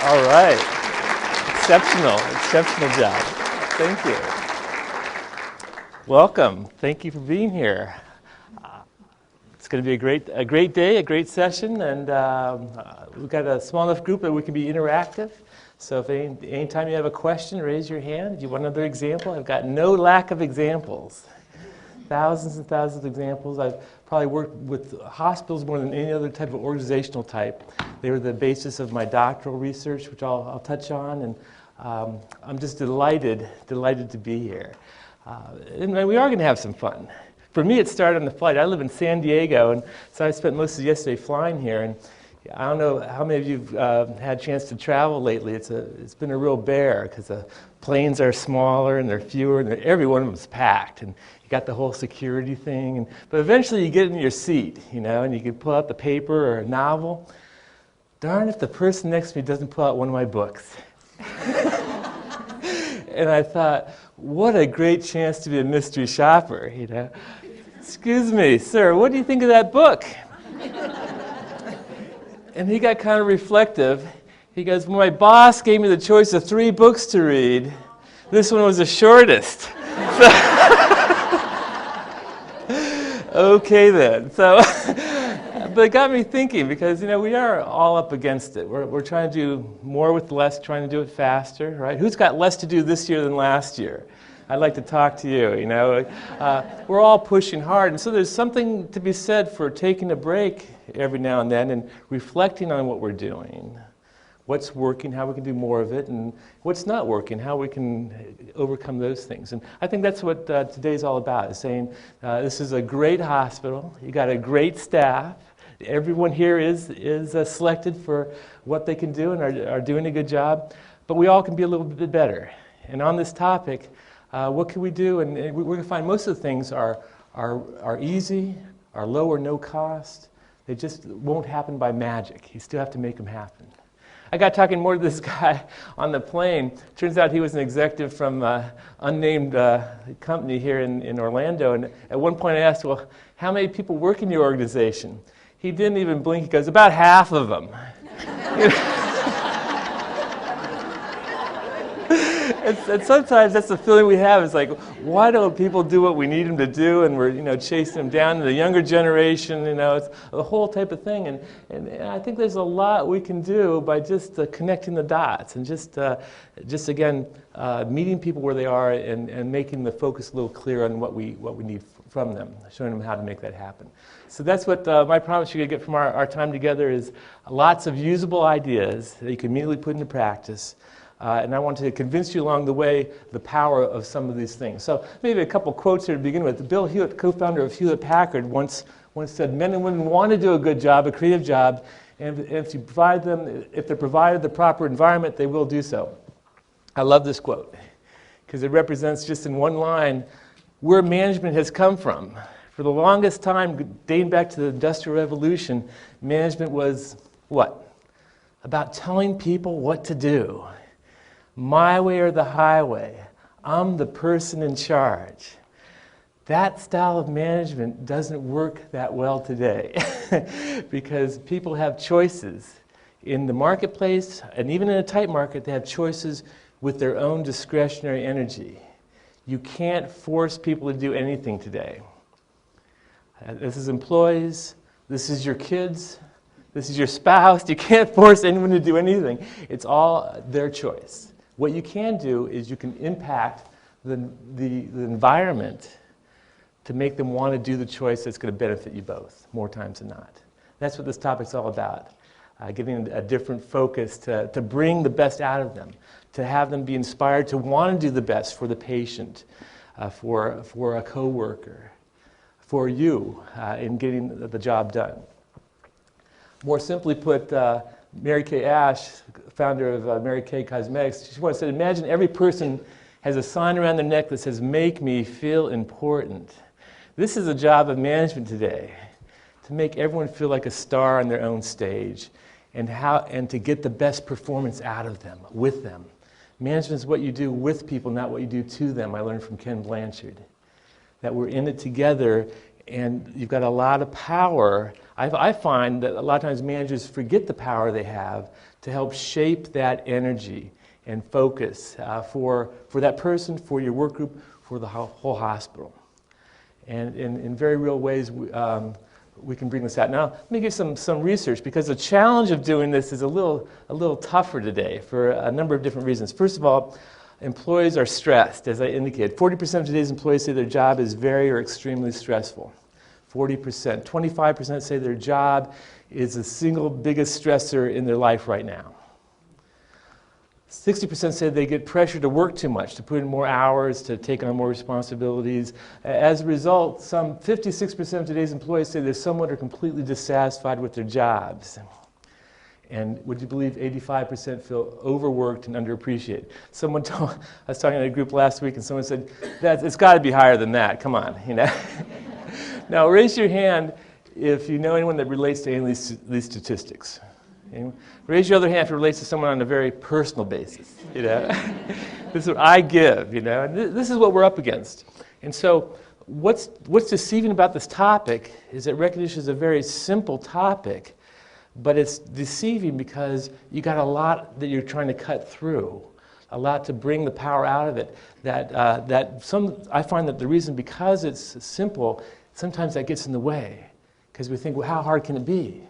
All right. Exceptional job. Thank you. Welcome. Thank you for being here. It's going to be a great day, a great session, and we've got a small enough group that we can be interactive. So if anytime you have a question, raise your hand. If you want another example, I've got no lack of examples. Thousands and thousands of examples. I've probably worked with hospitals more than any other type of organizational type. They were the basis of my doctoral research, which I'll touch on, and I'm just delighted to be here. And we are going to have some fun. For me, it started on the flight. I live in San Diego, and so I spent most of yesterday flying here. And I don't know how many of you've had a chance to travel lately. It's been a real bear because the planes are smaller and they're fewer, and every one of them is packed. And you got the whole security thing. But eventually you get in your seat, and you can pull out the paper or a novel. Darn if the person next to me doesn't pull out one of my books. And I thought, what a great chance to be a mystery shopper, Excuse me, sir, what do you think of that book? And he got kind of reflective. He goes, well, my boss gave me the choice of 3 books to read. This one was the shortest. Okay then. But it got me thinking because, we are all up against it. We're trying to do more with less, trying to do it faster, right? Who's got less to do this year than last year? I'd like to talk to you, We're all pushing hard. And so there's something to be said for taking a break every now and then and reflecting on what we're doing. What's working, how we can do more of it, and what's not working, how we can overcome those things. And I think that's what today's all about, is saying this is a great hospital, you got a great staff, everyone here is selected for what they can do and are doing a good job, but we all can be a little bit better. And on this topic, what can we do? And we're going to find most of the things are easy, are low or no cost. They just won't happen by magic. You still have to make them happen. I got talking more to this guy on the plane. Turns out he was an executive from an unnamed company here in Orlando. And at one point I asked, well, how many people work in your organization? He didn't even blink. He goes, about half of them. And sometimes that's the feeling we have. It's like, why don't people do what we need them to do? And we're, chasing them down to the younger generation. It's the whole type of thing. And I think there's a lot we can do by just connecting the dots and just again meeting people where they are and making the focus a little clearer on what we need from them, showing them how to make that happen. So that's what my promise you're going to get from our time together is lots of usable ideas that you can immediately put into practice. And I want to convince you along the way the power of some of these things. So maybe a couple quotes here to begin with. Bill Hewitt, co-founder of Hewlett-Packard, once said, men and women want to do a good job, a creative job, and if they're provided the proper environment, they will do so. I love this quote because it represents just in one line where management has come from. For the longest time, dating back to the Industrial Revolution, management was what? About telling people what to do. My way or the highway. I'm the person in charge. That style of management doesn't work that well today because people have choices. In the marketplace, and even in a tight market, they have choices with their own discretionary energy. You can't force people to do anything today. This is employees, this is your kids, this is your spouse. You can't force anyone to do anything. It's all their choice. What you can do is you can impact the environment to make them want to do the choice that's going to benefit you both, more times than not. That's what this topic's all about, giving a different focus to bring the best out of them, to have them be inspired to want to do the best for the patient, for a coworker, for you in getting the job done. More simply put, Mary Kay Ash, founder of Mary Kay Cosmetics, she once said, imagine every person has a sign around their neck that says, make me feel important. This is a job of management today, to make everyone feel like a star on their own stage and to get the best performance out of them, with them. Management is what you do with people, not what you do to them. I learned from Ken Blanchard. That we're in it together and you've got a lot of power. I find that a lot of times managers forget the power they have to help shape that energy and focus for that person, for your work group, for the whole hospital. And in very real ways, we can bring this out. Now, let me give some research, because the challenge of doing this is a little tougher today for a number of different reasons. First of all, employees are stressed, as I indicated. 40% of today's employees say their job is very or extremely stressful. 40%. 25% say their job is the single biggest stressor in their life right now. 60% say they get pressure to work too much, to put in more hours, to take on more responsibilities. As a result, some 56% of today's employees say they're somewhat or completely dissatisfied with their jobs. And would you believe 85% feel overworked and underappreciated? I was talking to a group last week, and someone said, it's got to be higher than that. Come on, you know. Now, raise your hand if you know anyone that relates to any of these statistics. Anyone? Raise your other hand if it relates to someone on a very personal basis. You know, this is what I give. You know, and this is what we're up against. And so, what's deceiving about this topic is that recognition is a very simple topic, but it's deceiving because you got a lot that you're trying to cut through, a lot to bring the power out of it. I find that the reason, because it's simple, sometimes that gets in the way, because we think, well, how hard can it be?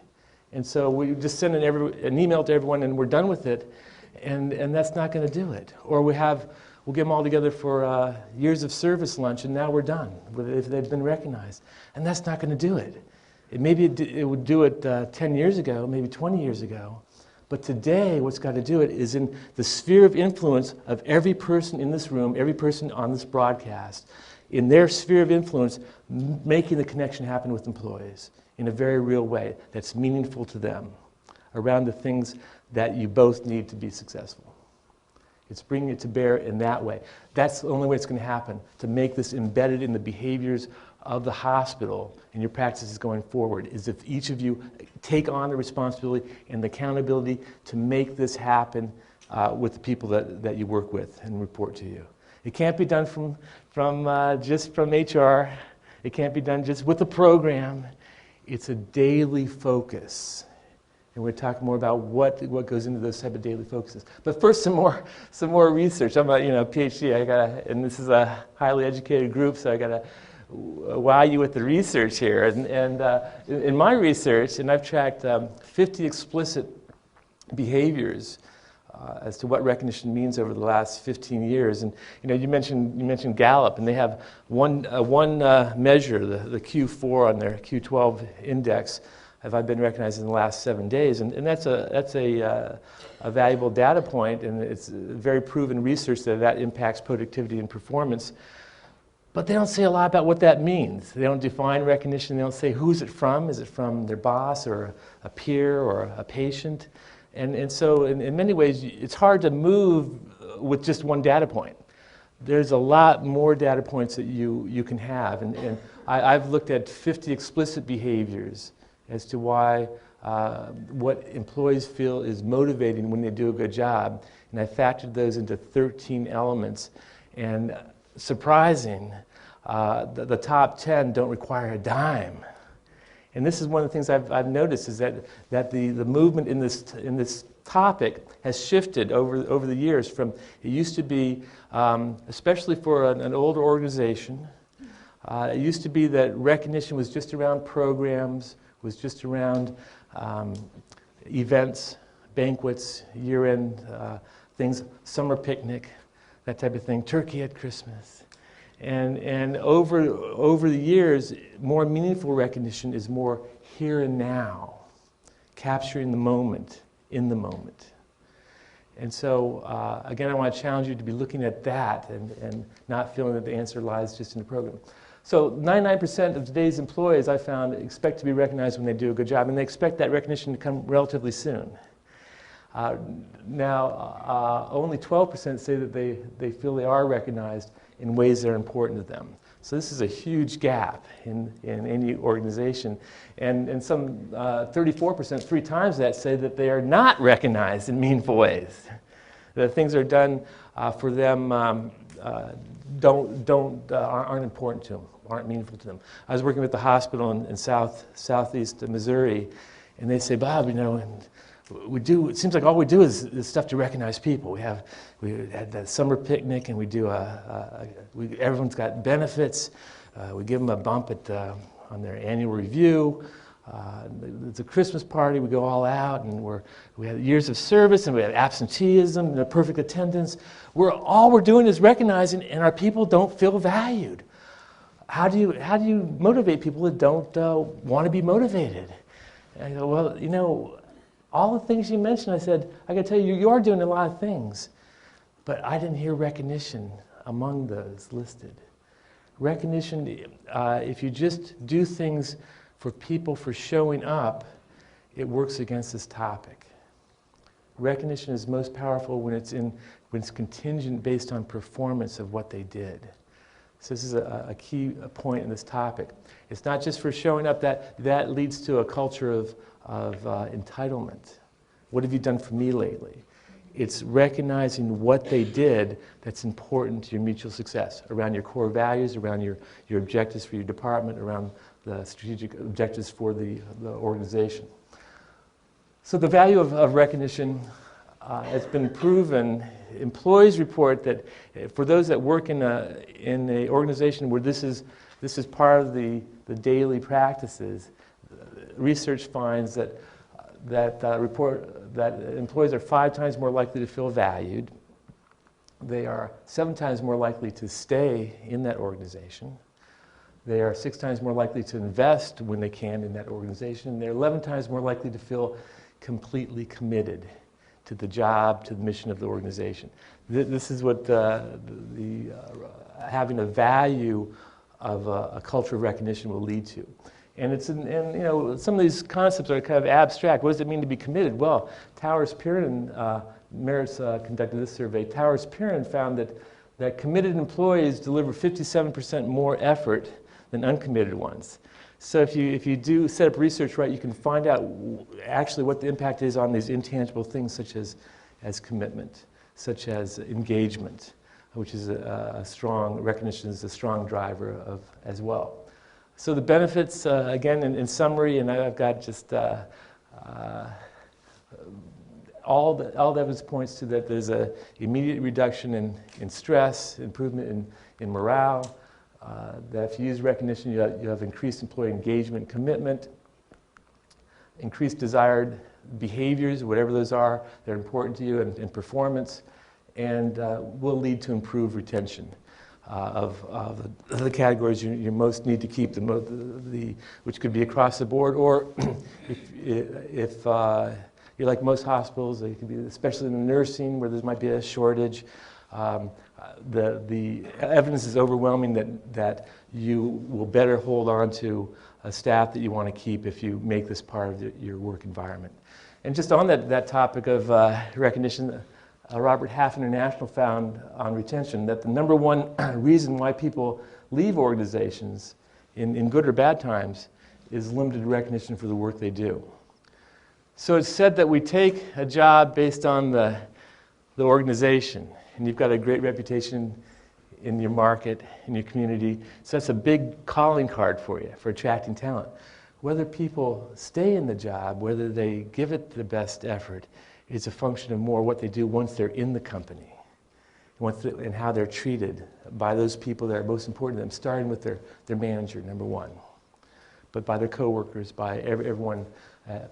And so we just send an email to everyone and we're done with it, and that's not going to do it. Or we'll get them all together for years of service lunch, and now we're done if they've been recognized. And that's not going to do it. Maybe it would do it 10 years ago, maybe 20 years ago. But today, what's got to do it is in the sphere of influence of every person in this room, every person on this broadcast, in their sphere of influence, making the connection happen with employees in a very real way that's meaningful to them around the things that you both need to be successful. It's bringing it to bear in that way. That's the only way it's going to happen, to make this embedded in the behaviors of the hospital and your practices going forward, is if each of you take on the responsibility and the accountability to make this happen with the people that you work with and report to you. It can't be done just from HR. It can't be done just with a program. It's a daily focus. And we're talking more about what goes into those type of daily focuses. But first, some more research. I'm a PhD. And this is a highly educated group, so I got to wow you with the research here. And in my research, and I've tracked 50 explicit behaviors as to what recognition means over the last 15 years. And you mentioned Gallup, and they have one measure, the Q4 on their Q12 index. Have I been recognized in the last 7 days? And that's a valuable data point, and it's very proven research that impacts productivity and performance. But they don't say a lot about what that means. They don't define recognition. They don't say who's it from. Is it from their boss or a peer or a patient? And so in many ways, it's hard to move with just one data point. There's a lot more data points that you can have. And I've looked at 50 explicit behaviors as to why what employees feel is motivating when they do a good job. And I factored those into 13 elements. And surprising, the top 10 don't require a dime. And this is one of the things I've noticed, is that the movement in this topic has shifted over the years. From it used to be, especially for an older organization, it used to be that recognition was just around programs, was just around events, banquets, year-end things, summer picnic, that type of thing, turkey at Christmas. And over the years, more meaningful recognition is more here and now, capturing the moment, in the moment. And so, again, I want to challenge you to be looking at that and not feeling that the answer lies just in the program. So 99% of today's employees, I found, expect to be recognized when they do a good job, and they expect that recognition to come relatively soon. Now, only 12% say that they feel they are recognized in ways that are important to them. So this is a huge gap in any organization. And some 34%, 3 times that, say that they are not recognized in meaningful ways. That things are done for them aren't important to them, aren't meaningful to them. I was working with the hospital in southeast Missouri, and they say, Bob, it seems like all we do is stuff to recognize people. We had that summer picnic, and we do everyone's got benefits. We give them a bump on their annual review. It's a Christmas party. We go all out, and we have years of service, and we have absenteeism, and perfect attendance. All we're doing is recognizing, and our people don't feel valued. How do you motivate people that don't want to be motivated? And I go, well, all the things you mentioned, I said, I got to tell you, you are doing a lot of things, but I didn't hear recognition among those listed. Recognition, if you just do things for people for showing up, it works against this topic. Recognition is most powerful when it's contingent based on performance of what they did. So this is a key point in this topic. It's not just for showing up. That leads to a culture of entitlement. What have you done for me lately? It's recognizing what they did that's important to your mutual success, around your core values, around your objectives for your department, around the strategic objectives for the organization. So the value of recognition has been proven. Employees report that for those that work in an organization where this is part of the daily practices, research finds that employees are 5 times more likely to feel valued. They are 7 times more likely to stay in that organization. They are 6 times more likely to invest when they can in that organization. They're 11 times more likely to feel completely committed to the job, to the mission of the organization. This is what having a value of a culture of recognition will lead to. And some of these concepts are kind of abstract. What does it mean to be committed? Well, Towers Perrin, Merritt's conducted this survey. Towers Perrin found that committed employees deliver 57% more effort than uncommitted ones. So if you do set up research right, you can find out actually what the impact is on these intangible things such as commitment, such as engagement, which is a strong recognition is a strong driver as well. So the benefits, again, in summary, and I've got just all the evidence points to that there's an immediate reduction in stress, improvement in morale, that if you use recognition, you have increased employee engagement, commitment, increased desired behaviors, whatever those are, they're important to you, and performance, and will lead to improved retention of the categories you most need to keep, which could be across the board, or if you're like most hospitals, it could be, especially in the nursing where there might be a shortage. The evidence is overwhelming that you will better hold on to a staff that you want to keep if you make this part of your work environment. And just on that topic of recognition, Robert Half International found on retention that the number one reason why people leave organizations in good or bad times is limited recognition for the work they do. So it's said that we take a job based on the organization, and you've got a great reputation in your market, in your community, so that's a big calling card for you, for attracting talent. Whether people stay in the job, whether they give it the best effort, is a function of more what they do once they're in the company, and how they're treated by those people that are most important to them, starting with their manager, number one, but by their coworkers, by everyone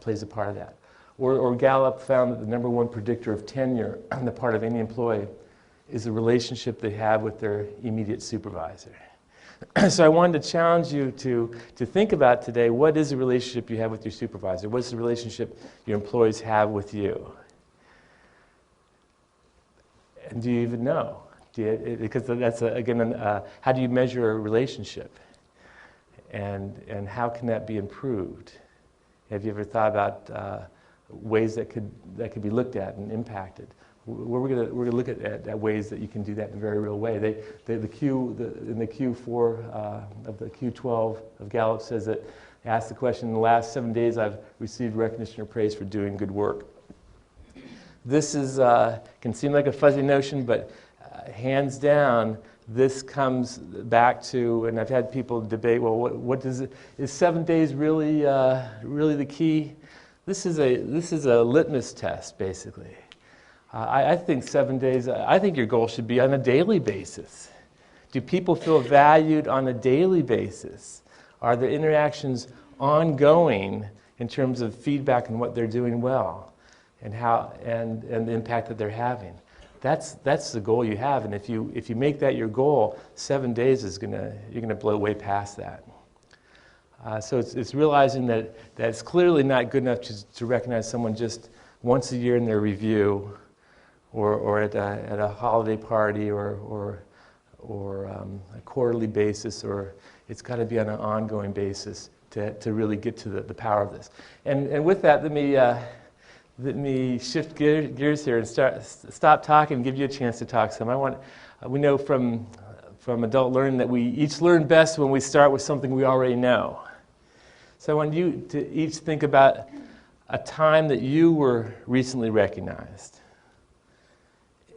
plays a part of that. Or Gallup found that the number one predictor of tenure on the part of any employee is the relationship they have with their immediate supervisor. So I wanted to challenge you to think about today, what is the relationship you have with your supervisor? What's the relationship your employees have with you? And do you even know? Because that's, again, how do you measure a relationship? And how can that be improved? Have you ever thought about ways that could be looked at and impacted? We're going to look at ways that you can do that in a very real way. In the Q4 of the Q12 of Gallup says that they asked the question, in the last 7 days I've received recognition or praise for doing good work. This can seem like a fuzzy notion, but hands down, this comes back to, and I've had people debate, well, what does it, is 7 days really really the key? This is a litmus test, basically. I think 7 days, I think your goal should be on a daily basis. Do people feel valued on a daily basis? Are the interactions ongoing in terms of feedback and what they're doing well and how and the impact that they're having? That's the goal you have, and if you make that your goal, 7 days you're gonna blow way past that. So it's realizing that it's clearly not good enough to recognize someone just once a year in their review, or at a holiday party, or a quarterly basis, or it's got to be on an ongoing basis to really get to the power of this. And with that, let me shift gears here and stop talking and give you a chance to talk some. We know from adult learning that we each learn best when we start with something we already know. So I want you to each think about a time that you were recently recognized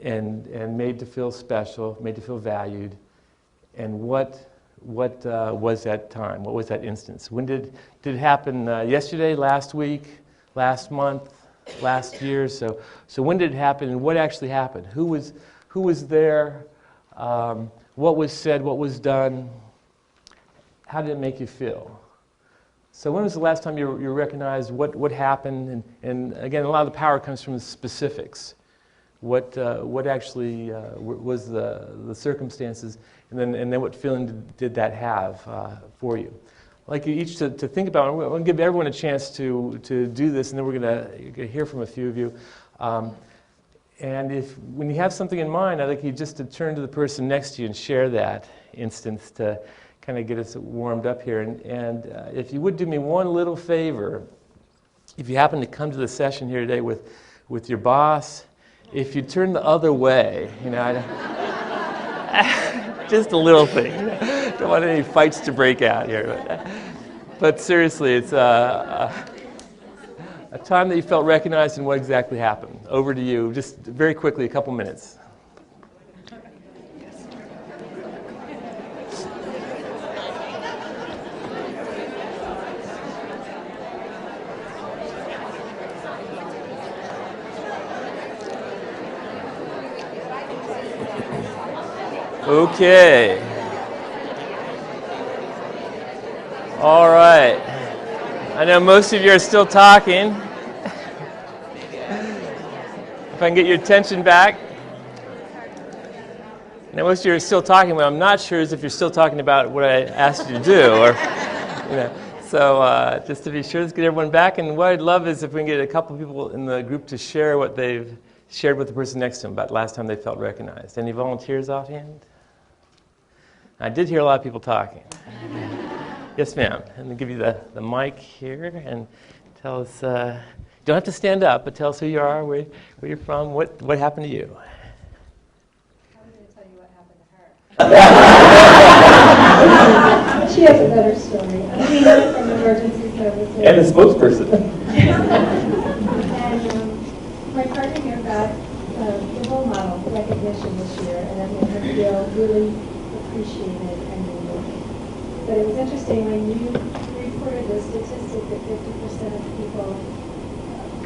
and made to feel special, made to feel valued, and what was that time? What was that instance? When did it happen? Yesterday, last week, last month, last year? So when did it happen, and what actually happened? Who was there? What was said? What was done? How did it make you feel? So when was the last time you recognized what happened? And again, a lot of the power comes from the specifics. What actually was the circumstances, and then what feeling did that have for you? I'd like you each to think about it. I'm going to give everyone a chance to do this, and then we're going to hear from a few of you. And when you have something in mind, I'd like you just to turn to the person next to you and share that instance to kind of get us warmed up here. And if you would do me one little favor, if you happen to come to the session here today with your boss, if you turn the other way, just a little thing. Don't want any fights to break out here. But seriously, it's a time that you felt recognized and what exactly happened. Over to you, just very quickly, a couple minutes. Okay. All right. I know most of you are still talking. If I can get your attention back. I know most of you are still talking, but I'm not sure if you're still talking about what I asked you to do. So just to be sure, let's get everyone back. And what I'd love is if we can get a couple people in the group to share what they've shared with the person next to them about last time they felt recognized. Any volunteers offhand? I did hear a lot of people talking. Yes, ma'am. I'm going to give you the mic here and tell us, you don't have to stand up, but tell us who you are, where you're from, what happened to you. I'm going to tell you what happened to her. She has a better story. I'm from emergency services. And the spokesperson. And my partner here got the role model recognition this year, and it made her feel really appreciated and rewarded. But it was interesting when you reported the statistic that 50% of people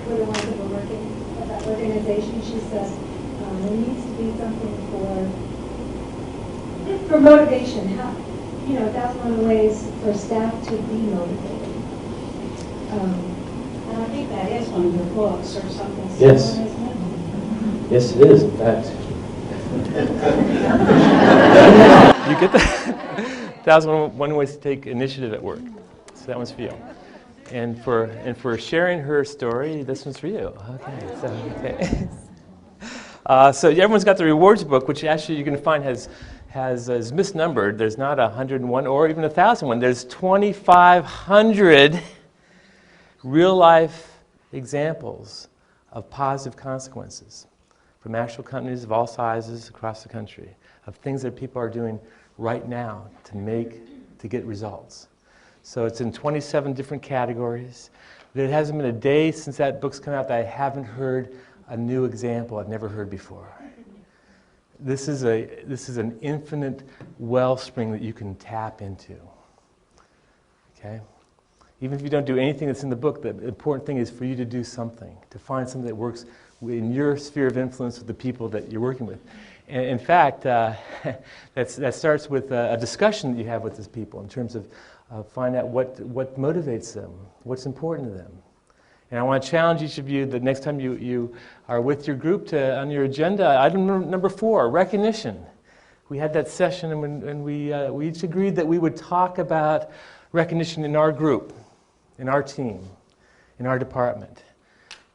were the ones that were working at that organization. She said there needs to be something for motivation. That's one of the ways for staff to be motivated. And I think that is one of your books or something similar, Yes. isn't it? Yes, it is, in fact. You get that? That was one way to take initiative at work. So that one's for you. And for sharing her story, this one's for you. Okay. So everyone's got the rewards book, which actually you're going to find is misnumbered. There's not 101 or even 1,001. There's 2,500 real-life examples of positive consequences from actual companies of all sizes across the country, of things that people are doing right now to get results. So it's in 27 different categories. There hasn't been a day since that book's come out that I haven't heard a new example I've never heard before. This is an infinite wellspring that you can tap into. Okay? Even if you don't do anything that's in the book, the important thing is for you to do something, to find something that works in your sphere of influence with the people that you're working with. And in fact, that starts with a discussion that you have with these people in terms of find out what motivates them, what's important to them. And I want to challenge each of you that next time you are with your group on your agenda, item number 4, recognition. We had that session and we each agreed that we would talk about recognition in our group, in our team, in our department,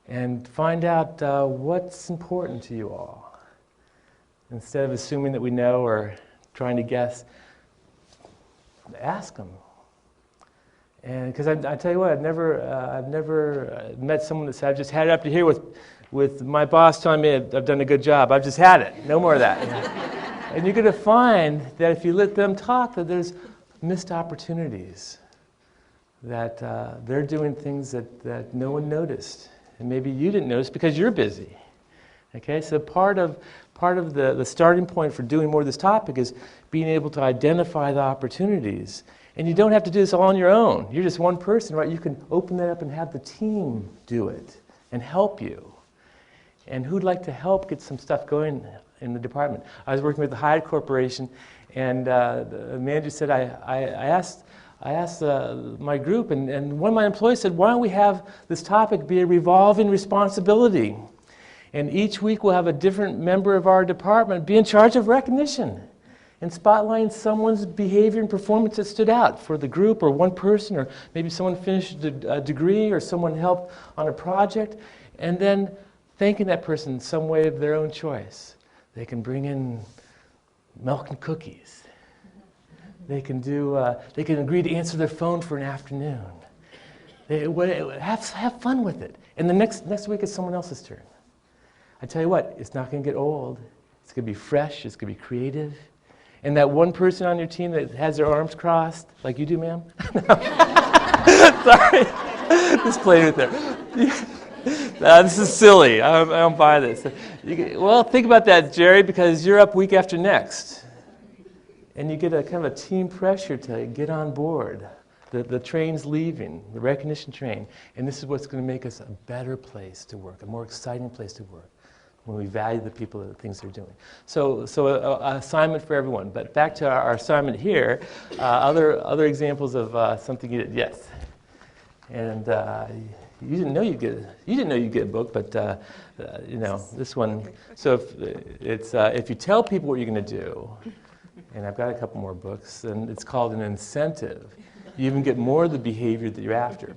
and find out what's important to you all. Instead of assuming that we know or trying to guess, ask them. And because I tell you what, I've never met someone that said, I've just had it up to here with my boss telling me I've done a good job. I've just had it. No more of that. And you're going to find that if you let them talk, that there's missed opportunities, that they're doing things that no one noticed, and maybe you didn't notice because you're busy. Okay, so part of the starting point for doing more of this topic is being able to identify the opportunities. And you don't have to do this all on your own. You're just one person, right? You can open that up and have the team do it and help you. And who'd like to help get some stuff going in the department? I was working with the Hyatt Corporation, and the manager said, I asked my group, and one of my employees said, why don't we have this topic be a revolving responsibility? And each week we'll have a different member of our department be in charge of recognition and spotlighting someone's behavior and performance that stood out for the group or one person, or maybe someone finished a degree or someone helped on a project, and then thanking that person in some way of their own choice. They can bring in milk and cookies. They can agree to answer their phone for an afternoon. Have fun with it. And the next week it's someone else's turn. I tell you what, it's not going to get old. It's going to be fresh. It's going to be creative. And that one person on your team that has their arms crossed, like you do, ma'am? Sorry. Just playing with there. This is silly. I don't buy this. Well, think about that, Jerry, because you're up week after next. And you get a kind of a team pressure to get on board. The train's leaving, the recognition train. And this is what's going to make us a better place to work, a more exciting place to work, when we value the people and the things they're doing. So an assignment for everyone. But back to our assignment here, other examples of something you did. Yes. And you didn't know you'd get a book, but this one. So if you tell people what you're going to do, and I've got a couple more books, then it's called an incentive. You even get more of the behavior that you're after.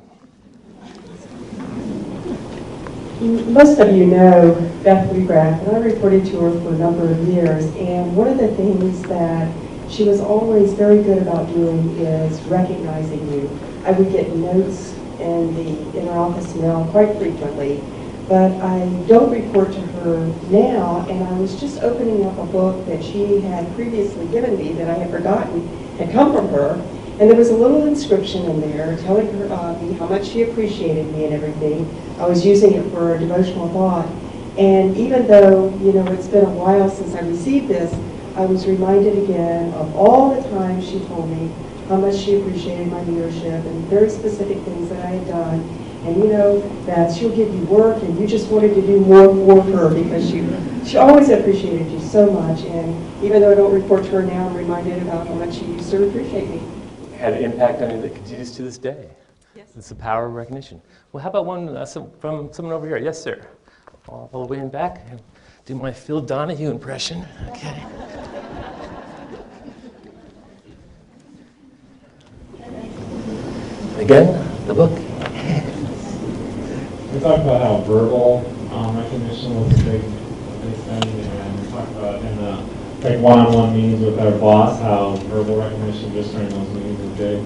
Most of you know Beth Wegrath, and I reported to her for a number of years, and one of the things that she was always very good about doing is recognizing you. I would get notes in her office mail quite frequently, but I don't report to her now, and I was just opening up a book that she had previously given me that I had forgotten had come from her, and there was a little inscription in there telling her me how much she appreciated me and everything. I was using it for a devotional thought, and even though it's been a while since I received this, I was reminded again of all the times she told me how much she appreciated my leadership and very specific things that I had done. And that she'll give you work and you just wanted to do more for her because she always appreciated you so much. And even though I don't report to her now, I'm reminded about how much she used to appreciate me. Had an impact on you that continues to this day. Yes. It's the power of recognition. Well, how about one from someone over here? Yes, sir. All the way in back. Do my Phil Donahue impression. Okay. Again, the book. We talked about how verbal recognition was a big thing, and we talked about in the one-on-one meetings with our boss how verbal recognition just during those meetings is big.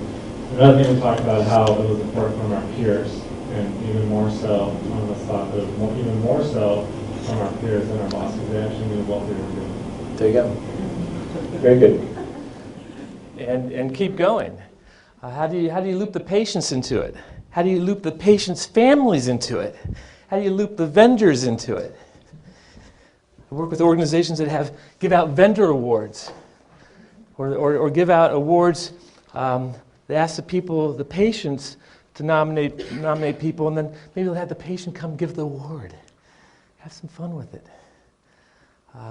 Another thing we talked about how it was important from our peers, and even more so on the thought that even more so from our peers than our boss, because they actually knew what we were doing. There you go. Very good. And keep going. How do you loop the patients into it? How do you loop the patients' families into it? How do you loop the vendors into it? I work with organizations that give out vendor awards, or give out awards. They ask the patients to nominate people, and then maybe they'll have the patient come give the award. Have some fun with it.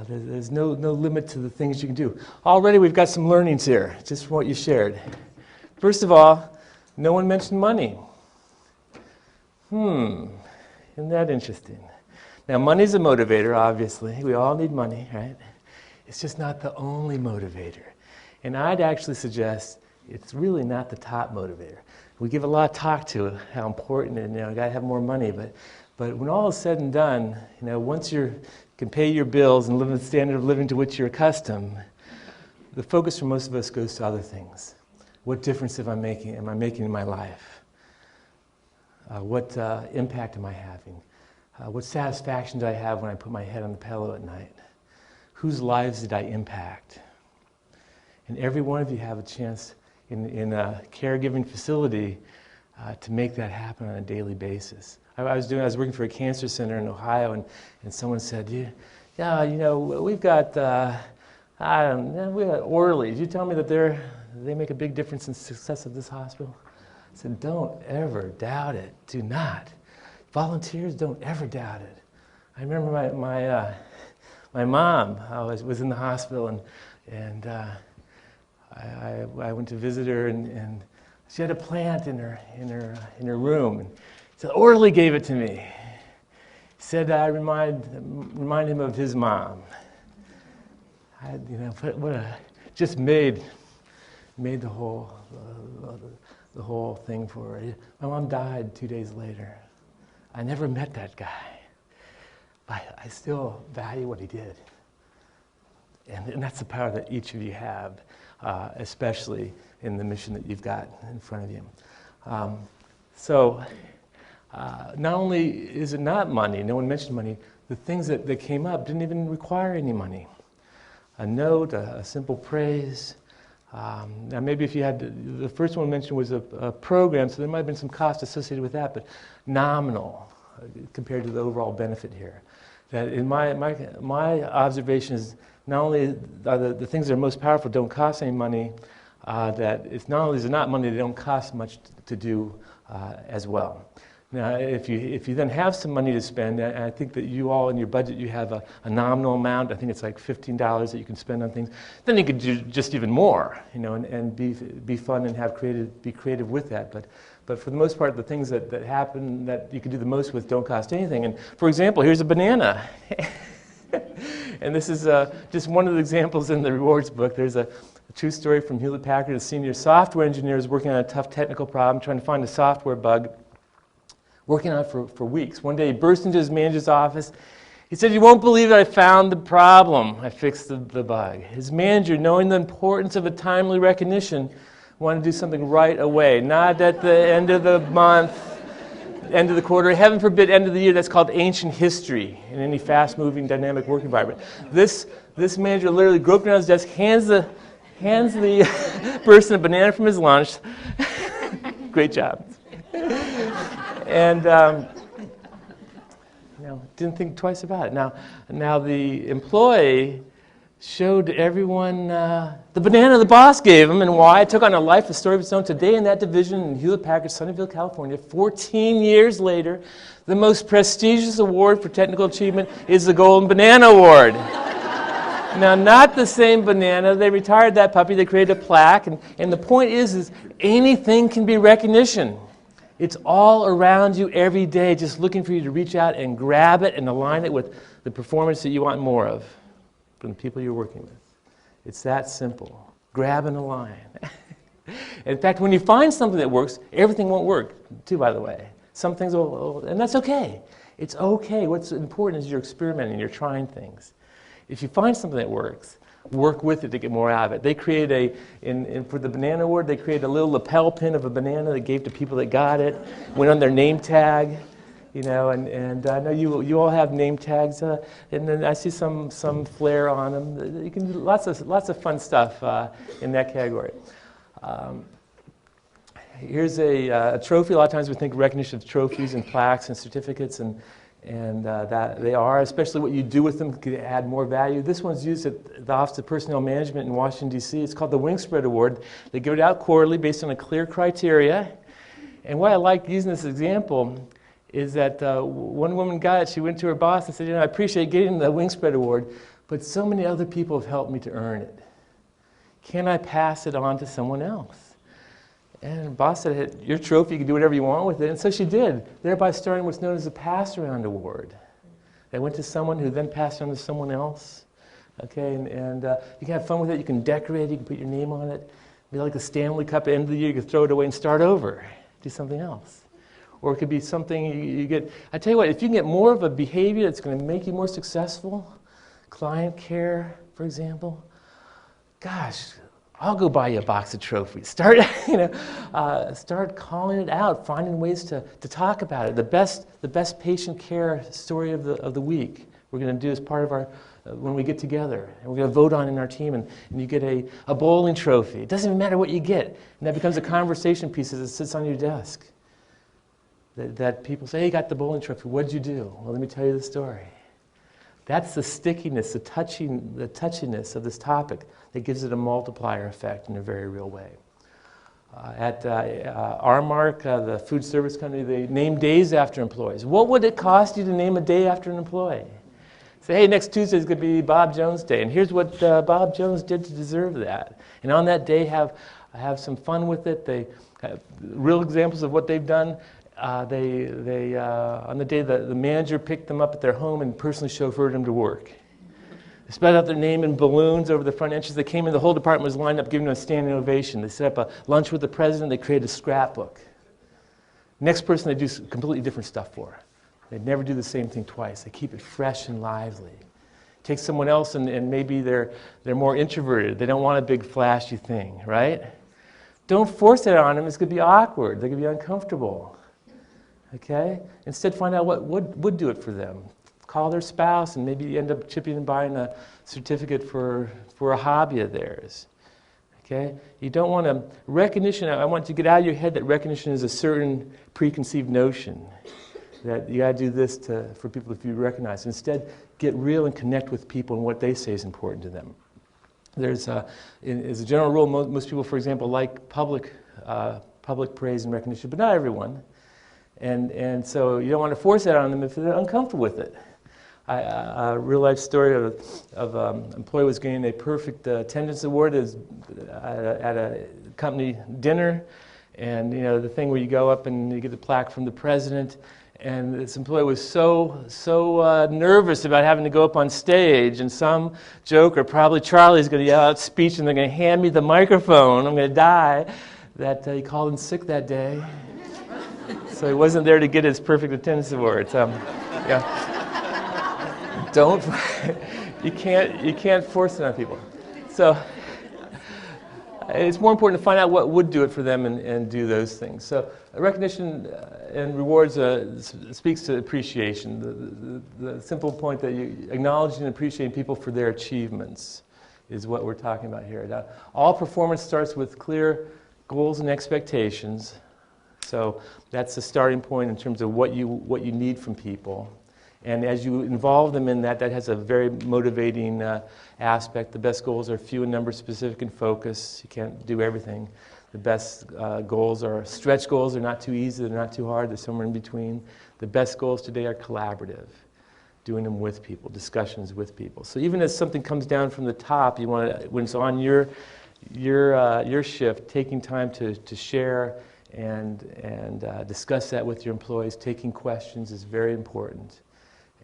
There's no limit to the things you can do. Already we've got some learnings here, just from what you shared. First of all, no one mentioned money. Isn't that interesting? Now, money's a motivator, obviously. We all need money, right? It's just not the only motivator. And I'd actually suggest it's really not the top motivator. We give a lot of talk to how important it is, you got to have more money, but when all is said and done, once you can pay your bills and live in the standard of living to which you're accustomed, the focus for most of us goes to other things. What difference am I making in my life? What impact am I having? What satisfaction do I have when I put my head on the pillow at night? Whose lives did I impact? And every one of you have a chance in a caregiving facility to make that happen on a daily basis. I was working for a cancer center in Ohio, and someone said, we've got orderly. Did you tell me that they make a big difference in the success of this hospital? I said, don't ever doubt it. Do not. Volunteers, don't ever doubt it. I remember my mom was in the hospital, and I went to visit her, and she had a plant in her room. And so the orderly gave it to me. He said I remind him of his mom. Just made the whole thing for her. My mom died 2 days later. I never met that guy, but I still value what he did. And that's the power that each of you have, especially in the mission that you've got in front of you. Not only is it not money, no one mentioned money, the things that came up didn't even require any money. A note, a simple praise. Now maybe if you had, the first one mentioned was a program, so there might have been some cost associated with that, but nominal compared to the overall benefit here. That in my observation is not only the things that are most powerful don't cost any money, that it's not only is it not money, they don't cost much to do as well. Now, if you then have some money to spend, I think that you all in your budget, you have a nominal amount. I think it's like $15 that you can spend on things. Then you could do just even more, and be fun and be creative with that. But for the most part, the things that happen that you can do the most with don't cost anything. And for example, here's a banana. And this is just one of the examples in the rewards book. There's a true story from Hewlett-Packard. A senior software engineer is working on a tough technical problem, trying to find a software bug. Working on it for weeks. One day he burst into his manager's office. He said, "You won't believe it, I found the problem. I fixed the bug." His manager, knowing the importance of a timely recognition, wanted to do something right away. Not at the end of the month, end of the quarter, heaven forbid, end of the year. That's called ancient history in any fast-moving, dynamic work environment. This manager literally groped down his desk, hands the person a banana from his lunch. Great job. And didn't think twice about it. Now the employee showed everyone the banana the boss gave him and why it took on a life, a story of its own. Today in that division in Hewlett-Packard, Sunnyvale, California, 14 years later, the most prestigious award for technical achievement is the Golden Banana Award. Now, not the same banana. They retired that puppy. They created a plaque. And the point is anything can be recognition. It's all around you every day, just looking for you to reach out and grab it and align it with the performance that you want more of from the people you're working with. It's that simple. Grab and align. In fact, when you find something that works, everything won't work, too, by the way. Some things will, and that's okay. It's okay. What's important is you're experimenting, you're trying things. If you find something that works, work with it to get more out of it. They created for the Banana Award, they created a little lapel pin of a banana that gave to people that got it, went on their name tag, and I know you all have name tags, and then I see some flair on them. You can do lots of fun stuff in that category. Here's a trophy. A lot of times we think recognition of trophies and plaques and certificates, and And that they are, especially what you do with them, could add more value. This one's used at the Office of Personnel Management in Washington, D.C. It's called the Wing Spread Award. They give it out quarterly based on a clear criteria. And why I like using this example is that one woman got it. She went to her boss and said, I appreciate getting the Wing Spread Award, but so many other people have helped me to earn it. Can I pass it on to someone else? And the boss said, your trophy, you can do whatever you want with it. And so she did, thereby starting what's known as a pass-around award. They went to someone who then passed on to someone else. Okay, and you can have fun with it. You can decorate it. You can put your name on it. Be like the Stanley Cup at the end of the year. You can throw it away and start over. Do something else. Or it could be something you get. I tell you what, if you can get more of a behavior that's going to make you more successful, client care, for example, gosh, I'll go buy you a box of trophies. Start, start calling it out, finding ways to talk about it. The best patient care story of the week we're going to do as part of our, when we get together. And we're going to vote on in our team, and you get a bowling trophy. It doesn't even matter what you get. And that becomes a conversation piece as it sits on your desk. That people say, hey, you got the bowling trophy. What did you do? Well, let me tell you the story. That's the stickiness, the touchiness of this topic that gives it a multiplier effect in a very real way. At Aramark, the food service company, they name days after employees. What would it cost you to name a day after an employee? Say, hey, next Tuesday is going to be Bob Jones Day, and here's what Bob Jones did to deserve that. And on that day, have some fun with it. They have real examples of what they've done. On the day the manager picked them up at their home and personally chauffeured them to work. They spread out their name in balloons over the front entrance. They came in, the whole department was lined up giving them a standing ovation. They set up a lunch with the president. They created a scrapbook. Next person they do completely different stuff for. They never do the same thing twice. They keep it fresh and lively. Take someone else and maybe they're more introverted. They don't want a big flashy thing, right? Don't force it on them. It's going to be awkward. They're going to be uncomfortable. Okay? Instead, find out what would do it for them. Call their spouse and maybe end up chipping and buying a certificate for a hobby of theirs. Okay? You don't want to, recognition, I want you to get out of your head that recognition is a certain preconceived notion. That you got to do this for people to be recognized. Instead, get real and connect with people and what they say is important to them. There's, as a general rule, most people, for example, like public praise and recognition, but not everyone. And so you don't want to force that on them if they're uncomfortable with it. A real life story of an employee was getting a perfect attendance award at a company dinner, and the thing where you go up and you get the plaque from the president. And this employee was so nervous about having to go up on stage, and some joker, probably Charlie's going to yell out speech, and they're going to hand me the microphone. I'm going to die. That he called in sick that day. So he wasn't there to get his perfect attendance award. You can't force it on people. So it's more important to find out what would do it for them and do those things. So recognition and rewards speaks to appreciation. The simple point that you acknowledging and appreciating people for their achievements is what we're talking about here. Now, all performance starts with clear goals and expectations. So that's the starting point in terms of what you need from people. And as you involve them in that has a very motivating aspect. The best goals are few in number, specific in focus. You can't do everything. The best goals are stretch goals. They're not too easy. They're not too hard. They're somewhere in between. The best goals today are collaborative, doing them with people, discussions with people. So even as something comes down from the top, you want to, when it's on your shift, taking time to share and discuss that with your employees. Taking questions is very important.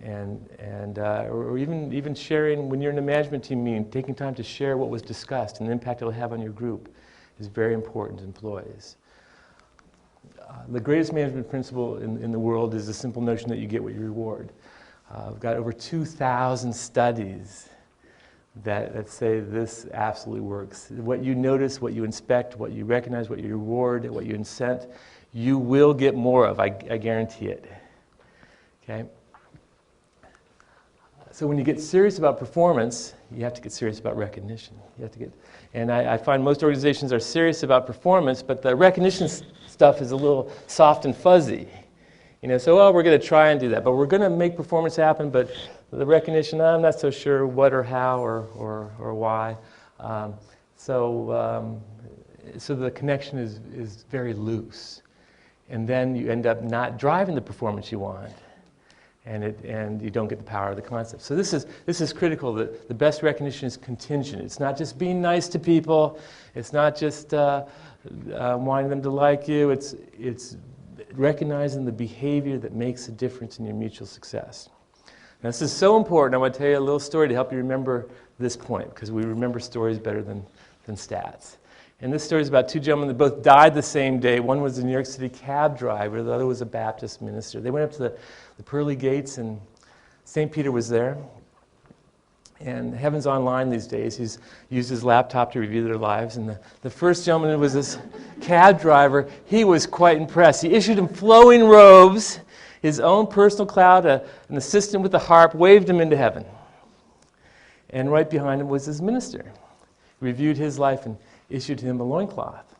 Or even sharing when you're in a management team meeting, taking time to share what was discussed and the impact it'll have on your group is very important to employees. The greatest management principle in the world is the simple notion that you get what you reward. We've got over 2,000 studies that say this absolutely works. What you notice, what you inspect, what you recognize, what you reward, what you incent, you will get more of, I guarantee it. Okay? So when you get serious about performance, you have to get serious about recognition. And I find most organizations are serious about performance, but the recognition stuff is a little soft and fuzzy. So, well, we're going to try and do that, but we're going to make performance happen, but the recognition, I'm not so sure what or how or why. So the connection is very loose. And then you end up not driving the performance you want, and you don't get the power of the concept. So this is critical, that the best recognition is contingent. It's not just being nice to people. It's not just wanting them to like you. It's recognizing the behavior that makes a difference in your mutual success. Now, this is so important. I want to tell you a little story to help you remember this point, because we remember stories better than stats. And this story is about two gentlemen that both died the same day. One was a New York City cab driver. The other was a Baptist minister. They went up to the pearly gates, and St. Peter was there. And Heaven's online these days. He's used his laptop to review their lives. And the first gentleman was this cab driver. He was quite impressed. He issued him flowing robes, his own personal cloud, an assistant with a harp, waved him into heaven. And right behind him was his minister. He reviewed his life and issued him a loincloth.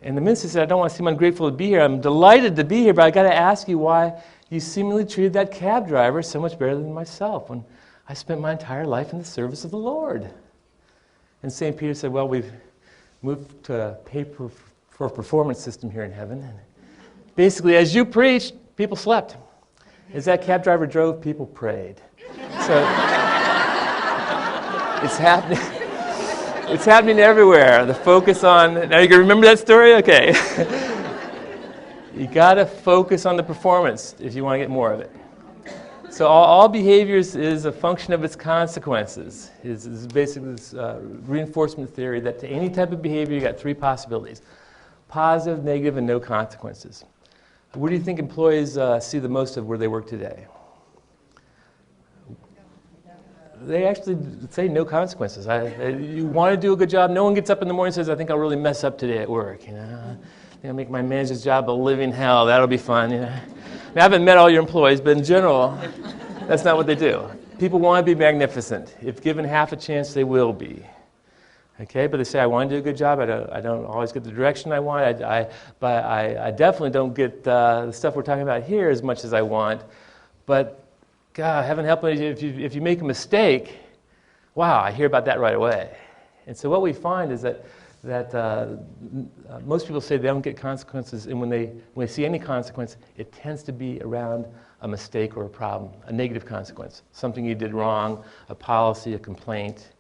And the minister said, I don't want to seem ungrateful to be here. I'm delighted to be here, but I got to ask you why you seemingly treated that cab driver so much better than myself when I spent my entire life in the service of the Lord. And St. Peter said, well, we've moved to a pay-for-performance system here in heaven. And basically, as you preached, people slept. As that cab driver drove, people prayed. So it's happening. It's happening everywhere. The focus on... Now you can remember that story? Okay. You got to focus on the performance if you want to get more of it. So all behaviors is a function of its consequences. Is basically this reinforcement theory that to any type of behavior you got three possibilities: positive, negative, and no consequences. What do you think employees see the most of where they work today? They actually say no consequences. You want to do a good job. No one gets up in the morning and says, I think I'll really mess up today at work. I'll make my manager's job a living hell. That'll be fun. Now, I haven't met all your employees, but in general, that's not what they do. People want to be magnificent. If given half a chance, they will be. Okay, but they say, I want to do a good job. I don't always get the direction I want. But I definitely don't get the stuff we're talking about here as much as I want. But God, heaven help me, if you make a mistake, wow, I hear about that right away. And so what we find is that most people say they don't get consequences, and when they see any consequence, it tends to be around a mistake or a problem, a negative consequence, something you did wrong, a policy, a complaint.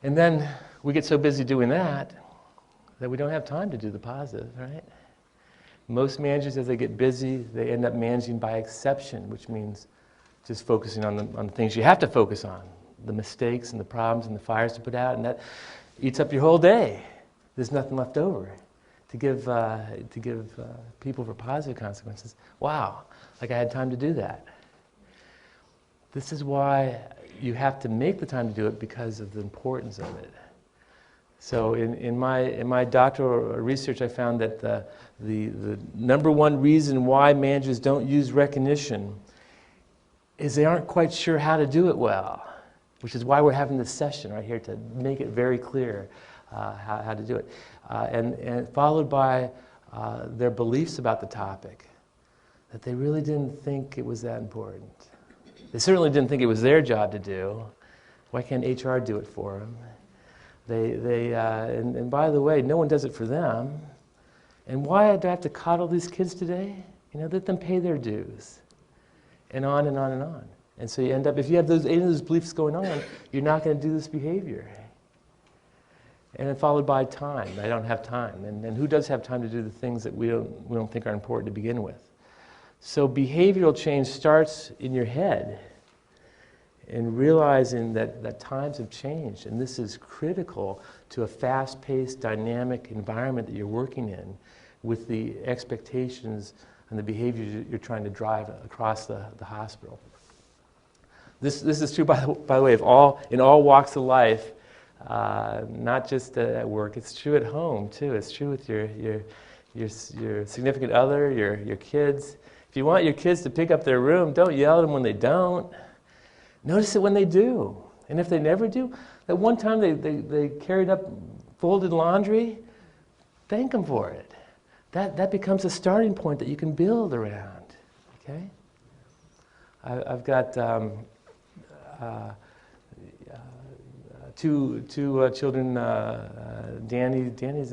And then we get so busy doing that we don't have time to do the positive, right? Most managers, as they get busy, they end up managing by exception, which means just focusing on the things you have to focus on, the mistakes and the problems and the fires to put out, and that eats up your whole day. There's nothing left over to give people for positive consequences. Wow, like I had time to do that. This is why you have to make the time to do it, because of the importance of it. So in my doctoral research, I found that the number one reason why managers don't use recognition is they aren't quite sure how to do it well, which is why we're having this session right here, to make it very clear how to do it. And followed by their beliefs about the topic, that they really didn't think it was that important. They certainly didn't think it was their job to do. Why can't HR do it for them? And by the way, no one does it for them. And why do I have to coddle these kids today? Let them pay their dues. And on and on and on. And so you end up, if you have any of those beliefs going on, you're not going to do this behavior. And then followed by time. I don't have time. And who does have time to do the things that we don't think are important to begin with? So behavioral change starts in your head, and realizing that times have changed, and this is critical to a fast-paced, dynamic environment that you're working in, with the expectations and the behaviors you're trying to drive across the hospital. This is true, by the way, in all walks of life, not just at work. It's true at home too. It's true with your significant other, your kids. If you want your kids to pick up their room, don't yell at them when they don't. Notice it when they do. And if they never do, that one time they carried up folded laundry, thank them for it. that becomes a starting point that you can build around. Okay? I've got two children. Danny's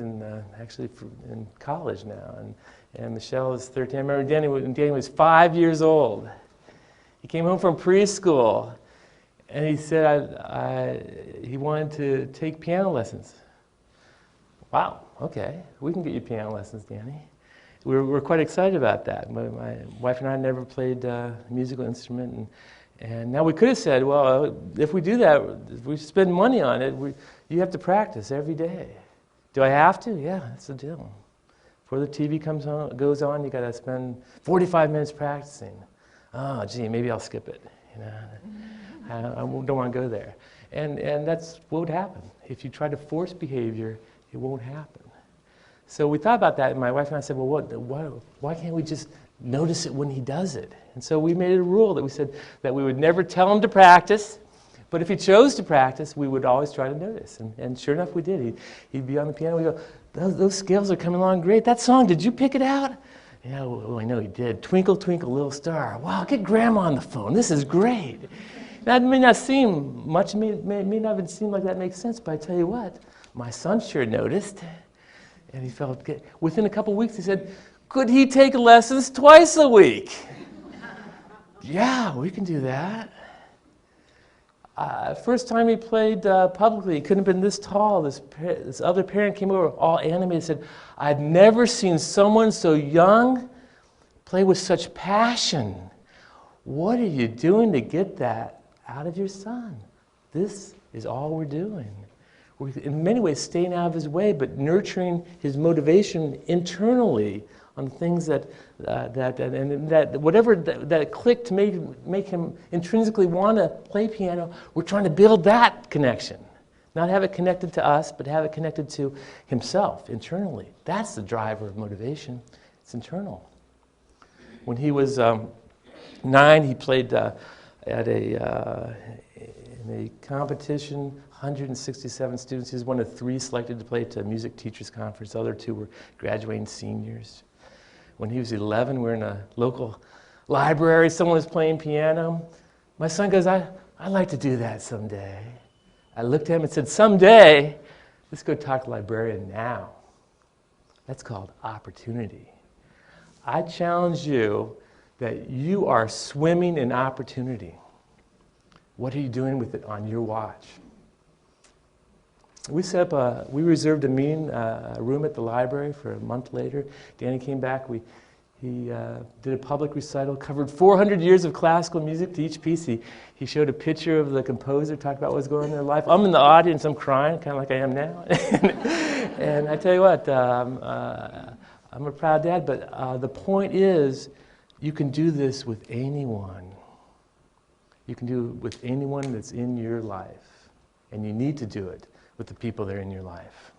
actually in college now, and Michelle is 13. I remember Danny was 5 years old. He came home from preschool, and he said he wanted to take piano lessons. Wow, okay, we can get you piano lessons, Danny. We're quite excited about that. My wife and I never played a musical instrument, and now we could have said, well, if we do that, if we spend money on it, you have to practice every day. Do I have to? Yeah, that's the deal. Before the TV goes on, you got to spend 45 minutes practicing. Oh, gee, maybe I'll skip it. You know, I don't want to go there. And that's what would happen. If you try to force behavior, it won't happen. So we thought about that, and my wife and I said, well, why can't we just notice it when he does it? And so we made it a rule that we said that we would never tell him to practice, but if he chose to practice, we would always try to notice. And sure enough, we did. He'd be on the piano, we'd go, those scales are coming along great. That song, did you pick it out? Yeah, well, I know he did. Twinkle, twinkle, little star. Wow, get Grandma on the phone. This is great. That may not seem much, may not even seem like that makes sense, but I tell you what, my son sure noticed. And he felt good. Within a couple weeks, he said, could he take lessons twice a week? Yeah, we can do that. First time he played publicly, he couldn't have been this tall. This other parent came over, all animated, said, I've never seen someone so young play with such passion. What are you doing to get that out of your son? This is all we're doing. We're in many ways staying out of his way, but nurturing his motivation internally on things that whatever that click to make him intrinsically want to play piano. We're trying to build that connection, not have it connected to us, but have it connected to himself internally. That's the driver of motivation. It's internal. When he was 9, he played in a competition. 167 students. He was one of 3 selected to play to a music teachers conference. The other 2 were graduating seniors. When he was 11, we were in a local library. Someone was playing piano. My son goes, I'd like to do that someday. I looked at him and said, someday, let's go talk to the librarian now. That's called opportunity. I challenge you that you are swimming in opportunity. What are you doing with it on your watch? We reserved a meeting, a room at the library for a month later. Danny came back. He did a public recital, covered 400 years of classical music to each piece. He showed a picture of the composer, talked about what's going on in their life. I'm in the audience, I'm crying, kind of like I am now. And I tell you what, I'm a proud dad, but the point is, you can do this with anyone. You can do it with anyone that's in your life. And you need to do it with the people that are in your life.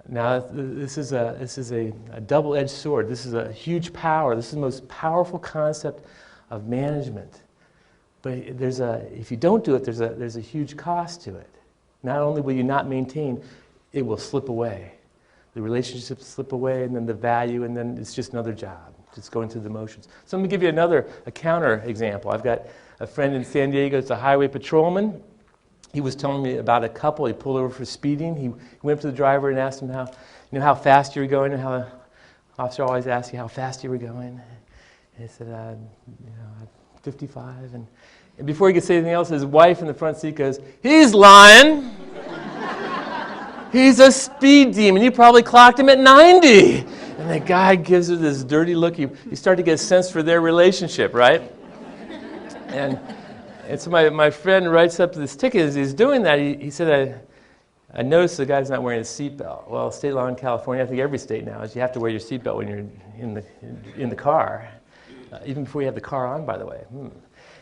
Now, this is a double-edged sword. This is a huge power. This is the most powerful concept of management. But if you don't do it, there's a huge cost to it. Not only will you not maintain, it will slip away. The relationships slip away, and then the value, and then it's just another job. Just going through the motions. So let me give you a counter example. I've got a friend in San Diego. It's a highway patrolman. He was telling me about a couple. He pulled over for speeding. He went up to the driver and asked him how fast you were going, and how the officer always asks you how fast you were going. And he said, 55. And before he could say anything else, his wife in the front seat goes, he's lying. He's a speed demon. You probably clocked him at 90. And the guy gives her this dirty look. You start to get a sense for their relationship, right? And so my friend writes up this ticket. As he's doing that, he said, I noticed the guy's not wearing a seatbelt. Well, state law in California, I think every state now, is you have to wear your seatbelt when you're in the car, even before you have the car on, by the way.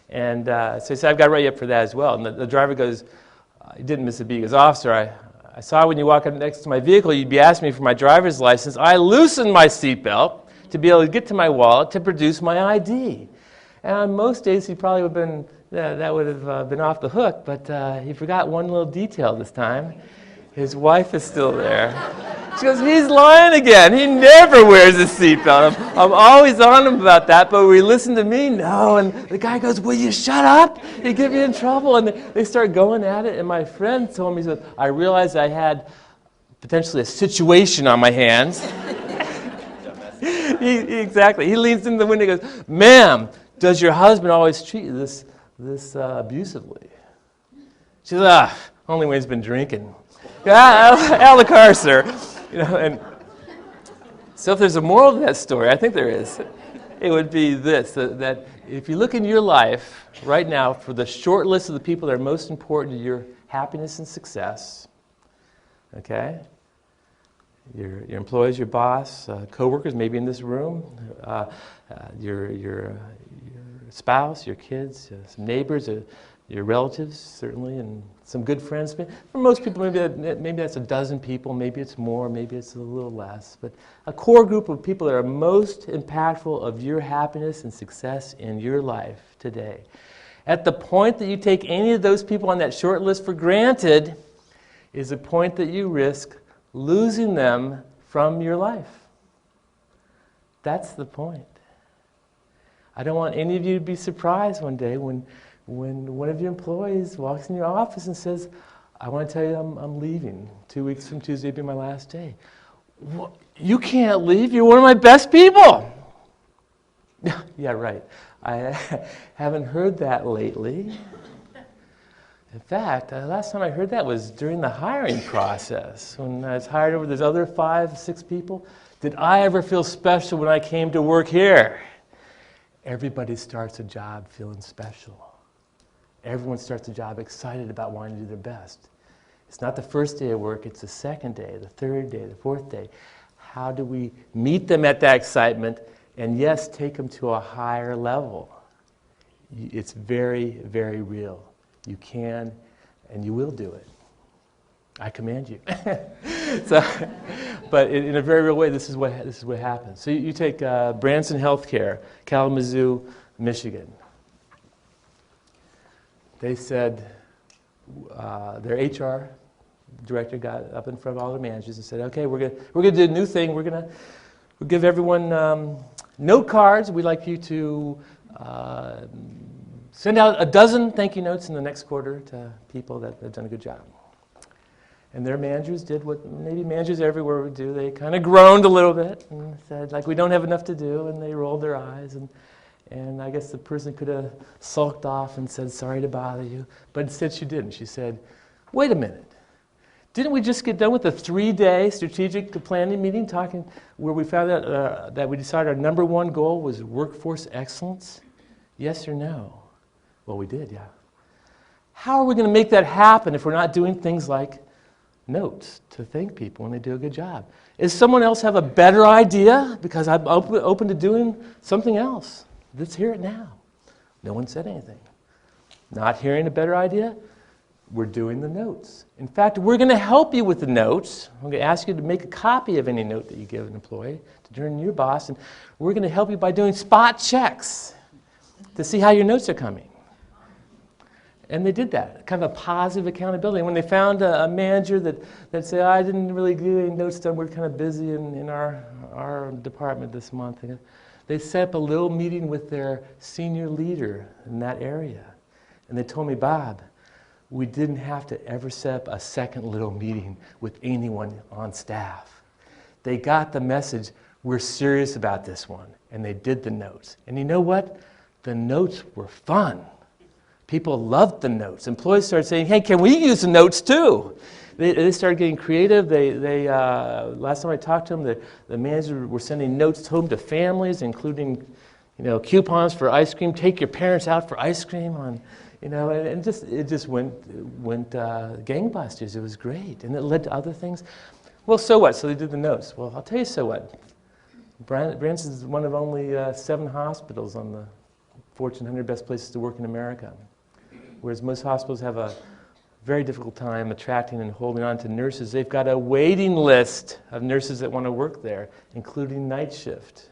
And so he said, I've got to write you up for that as well. And the driver goes, he didn't miss a beat. He goes, officer, I saw when you walk up next to my vehicle, you'd be asking me for my driver's license. I loosened my seatbelt to be able to get to my wallet to produce my ID. And on most days, he probably would have been, that would have been off the hook, but he forgot one little detail this time. His wife is still there. She goes, he's lying again. He never wears a seatbelt. I'm always on him about that, but will he listen to me? No. And the guy goes, will you shut up? He'd get me in trouble. And they start going at it. And my friend told me, he said, I realized I had potentially a situation on my hands. Exactly. He leans in the window and goes, ma'am, does your husband always treat you this abusively? She says, only when he's been drinking. Al the car, sir. And so if there's a moral to that story, I think there is. It would be this, that if you look in your life right now for the short list of the people that are most important to your happiness and success, okay? Your employees, your boss, coworkers, maybe in this room, your spouse, your kids, some neighbors, your relatives, certainly, and some good friends. For most people, maybe that's a dozen people, maybe it's more, maybe it's a little less. But a core group of people that are most impactful of your happiness and success in your life today. At the point that you take any of those people on that short list for granted is a point that you risk losing them from your life. That's the point. I don't want any of you to be surprised one day when one of your employees walks in your office and says, I want to tell you I'm leaving. 2 weeks from Tuesday will be my last day. Well, you can't leave. You're one of my best people. Yeah, right. I haven't heard that lately. In fact, the last time I heard that was during the hiring process. When I was hired over those other 5, 6 people, did I ever feel special when I came to work here? Everybody starts a job feeling special. Everyone starts a job excited about wanting to do their best. It's not the first day of work, it's the second day, the third day, the fourth day. How do we meet them at that excitement and, yes, take them to a higher level? It's very, very real. You can and you will do it. I command you. But in a very real way, this is what happens. So you take Branson Healthcare, Kalamazoo, Michigan. They said, their HR director got up in front of all the managers and said, okay, we're gonna do a new thing. We'll give everyone note cards. We'd like you to send out a dozen thank you notes in the next quarter to people that have done a good job. And their managers did what maybe managers everywhere would do. They kind of groaned a little bit and said, like, we don't have enough to do, and they rolled their eyes. And I guess the person could have sulked off and said, sorry to bother you. But instead she didn't. She said, wait a minute. Didn't we just get done with a 3-day strategic planning meeting talking where we found out that we decided our number one goal was workforce excellence? Yes or no? Well, we did, yeah. How are we going to make that happen if we're not doing things like notes to thank people when they do a good job? Does someone else have a better idea? Because I'm open to doing something else. Let's hear it now. No one said anything. Not hearing a better idea? We're doing the notes. In fact, we're going to help you with the notes. I'm going to ask you to make a copy of any note that you give an employee to turn to your boss, and we're going to help you by doing spot checks to see how your notes are coming. And they did that, kind of a positive accountability. And when they found a manager that said, I didn't really get any notes done, we're kind of busy in our department this month, they set up a little meeting with their senior leader in that area. And they told me, Bob, we didn't have to ever set up a second little meeting with anyone on staff. They got the message, we're serious about this one. And they did the notes. And you know what? The notes were fun. People loved the notes. Employees started saying, hey, can we use the notes too? They started getting creative. Last time I talked to them, the managers were sending notes home to families, including, coupons for ice cream. Take your parents out for ice cream and it just went gangbusters. It was great, and it led to other things. Well, so what? So they did the notes. Well, I'll tell you so what. Branson is one of only 7 hospitals on the Fortune 100 Best Places to Work in America, whereas most hospitals have a very difficult time attracting and holding on to nurses. They've got a waiting list of nurses that want to work there, including night shift.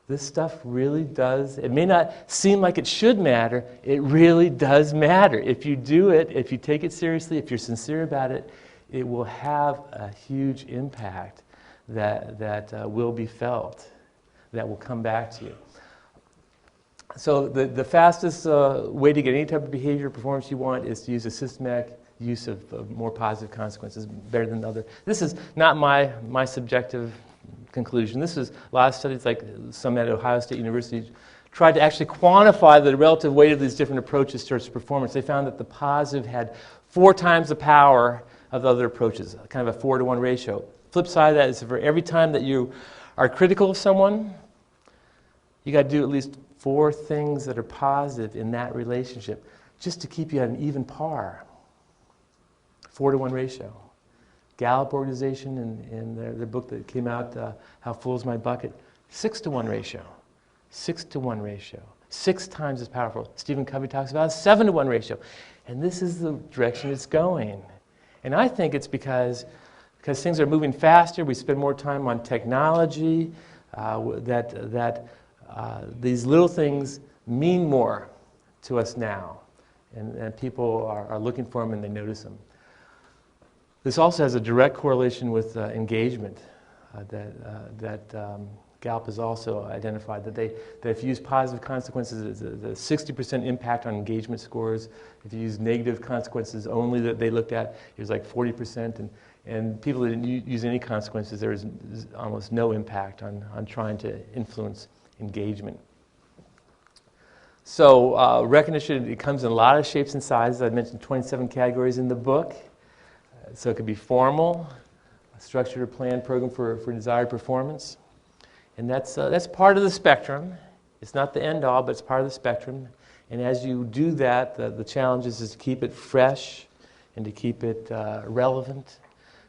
This stuff really does, it may not seem like it should matter, it really does matter. If you do it, if you take it seriously, if you're sincere about it, it will have a huge impact that will be felt, that will come back to you. So the fastest way to get any type of behavior performance you want is to use a systematic use of more positive consequences, better than the other. This is not my subjective conclusion. This is a lot of studies, like some at Ohio State University, tried to actually quantify the relative weight of these different approaches towards performance. They found that the positive had 4 times the power of the other approaches, kind of a 4-to-1 ratio. Flip side of that is for every time that you are critical of someone, you got to do at least 4 things that are positive in that relationship just to keep you at an even par. 4-to-1 ratio. Gallup organization in their book that came out, How Full's My Bucket, 6-to-1 ratio. 6-to-1 ratio. 6 times as powerful. Stephen Covey talks about a 7-to-1 ratio. And this is the direction it's going. And I think it's because things are moving faster, we spend more time on technology, these little things mean more to us now. And people are looking for them and they notice them. This also has a direct correlation with engagement that Gallup has also identified, that if you use positive consequences, the 60% impact on engagement scores. If you use negative consequences only that they looked at, it was like 40%. And people that didn't use any consequences, there was almost no impact on trying to influence engagement. So recognition, it comes in a lot of shapes and sizes. I mentioned 27 categories in the book. So it could be formal, a structured or planned program for desired performance. And that's part of the spectrum. It's not the end all, but it's part of the spectrum. And as you do that, the challenge is to keep it fresh and to keep it relevant,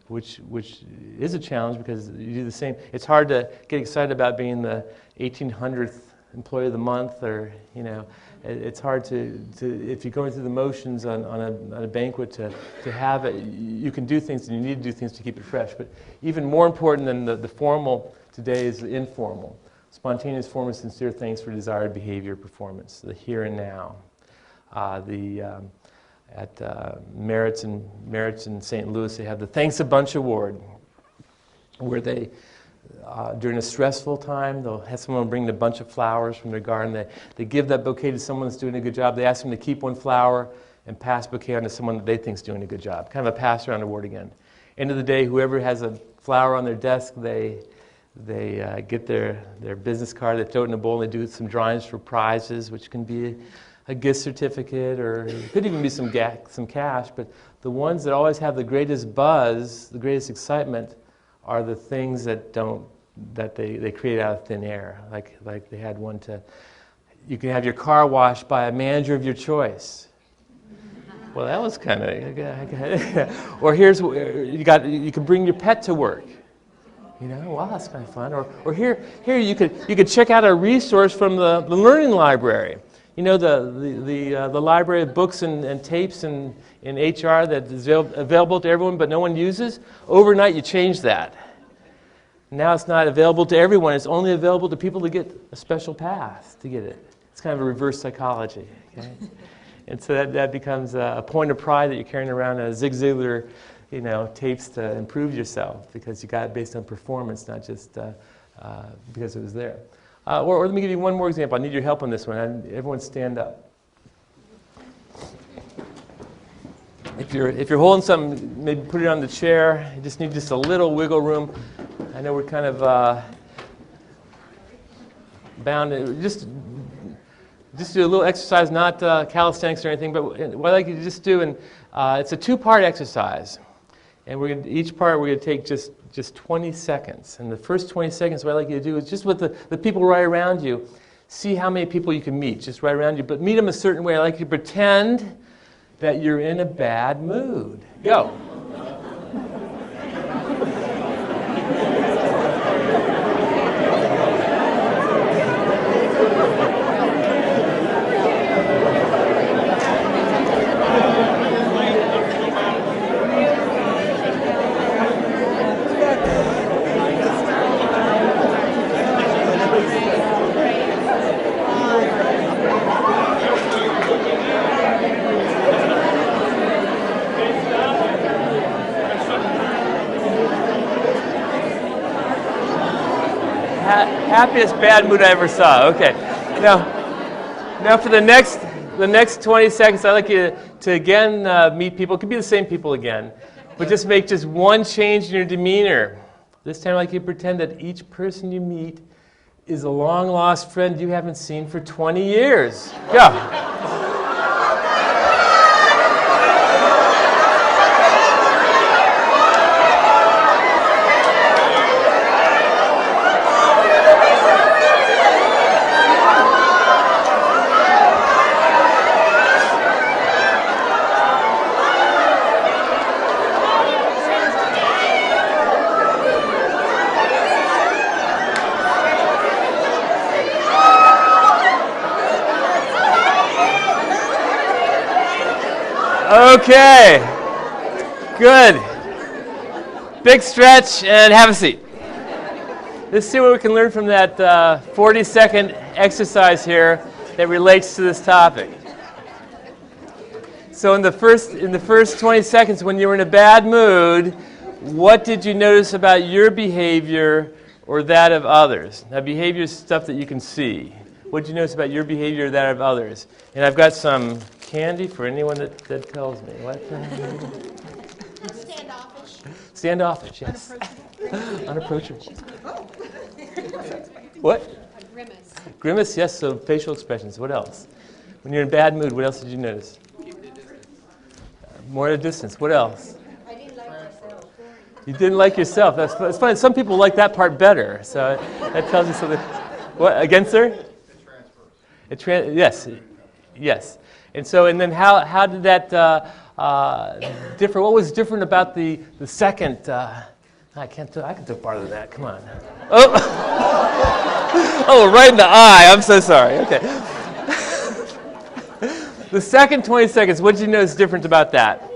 which is a challenge because you do the same. It's hard to get excited about being the 1800th employee of the month, or it's hard to if you're going through the motions on a banquet to have it. You can do things, and you need to do things to keep it fresh. But even more important than the formal today is the informal, spontaneous form of sincere thanks for desired behavior performance, the here and now. At Merritt's in St. Louis, they have the Thanks a Bunch Award, where they, during a stressful time, they'll have someone bring a bunch of flowers from their garden. They give that bouquet to someone that's doing a good job. They ask them to keep one flower and pass the bouquet on to someone that they think is doing a good job. Kind of a pass-around award again. End of the day, whoever has a flower on their desk, they get their business card, they throw it in a bowl, and they do some drawings for prizes, which can be a gift certificate, or it could even be some cash. But the ones that always have the greatest buzz, the greatest excitement, are the things that they create out of thin air. Like they had one you can have your car washed by a manager of your choice. Well, that was kind of, or you can bring your pet to work. Wow, that's kind of fun. Or here you could check out a resource from the learning library. The library of books and tapes in HR that is available to everyone but no one uses. Overnight, you change that. Now it's not available to everyone. It's only available to people to get a special pass to get it. It's kind of a reverse psychology. Okay? And so that becomes a point of pride that you're carrying around a Zig Ziglar, tapes to improve yourself because you got it based on performance, not just because it was there. Or let me give you one more example. I need your help on this one. Everyone stand up. If you're holding something, maybe put it on the chair. You just need just a little wiggle room. I know we're kind of bound to just do a little exercise, not calisthenics or anything, but what I'd like you to just do, and it's a 2-part exercise. And each part we're going to take just 20 seconds. And the first 20 seconds, what I'd like you to do is just with the people right around you, see how many people you can meet just right around you. But meet them a certain way. I'd like you to pretend that you're in a bad mood. Go. Happiest bad mood I ever saw. Okay. Now for the next 20 seconds, I'd like you to again meet people. It could be the same people again, but just make just one change in your demeanor. This time I'd like you to pretend that each person you meet is a long-lost friend you haven't seen for 20 years. Go. Okay, good. Big stretch and have a seat. Let's see what we can learn from that 40-second exercise here that relates to this topic. So in the first 20 seconds, when you were in a bad mood, what did you notice about your behavior or that of others? Now, behavior is stuff that you can see. What did you notice about your behavior or that of others? And I've got some candy for anyone that tells me. What? Standoffish. Standoffish, yes. Unapproachable. What? A grimace. Grimace, yes, so facial expressions. What else? When you're in a bad mood, what else did you notice? More at a distance. What else? I didn't like myself. You didn't like yourself. That's funny. Some people like that part better. So that tells you something. What, again, sir? It transfers. Yes. And so, and then how did that differ? What was different about the second? I can do farther than that. Come on. Oh, oh, right in the eye. I'm so sorry. Okay. The second 20 seconds. What did you notice different about that?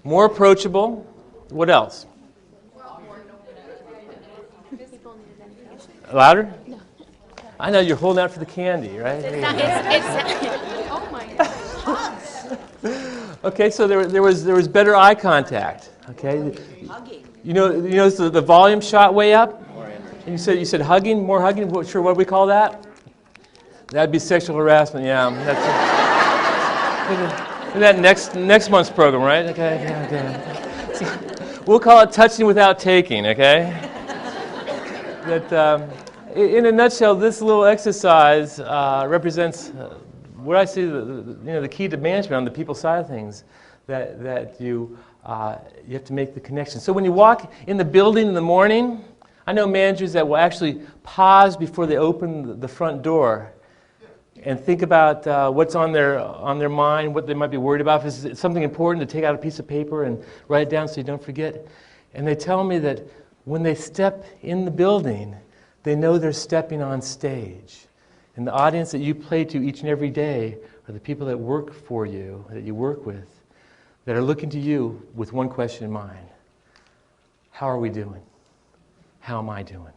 More approachable. What else? Louder? No. I know you're holding out for the candy, right? Oh my God. Okay, so there was better eye contact. Okay, you notice the volume shot way up. And you said hugging, more hugging. What do we call that? That'd be sexual harassment. Yeah, that's in that next month's program, right? Okay. So, we'll call it touching without taking. Okay. That. In a nutshell, this little exercise represents what I see the key to management on the people side of things, that you have to make the connection. So when you walk in the building in the morning, I know managers that will actually pause before they open the front door and think about what's on their mind, what they might be worried about. If it's something important, to take out a piece of paper and write it down so you don't forget. And they tell me that when they step in the building, they know they're stepping on stage. And the audience that you play to each and every day are the people that work for you, that you work with, that are looking to you with one question in mind. How are we doing? How am I doing?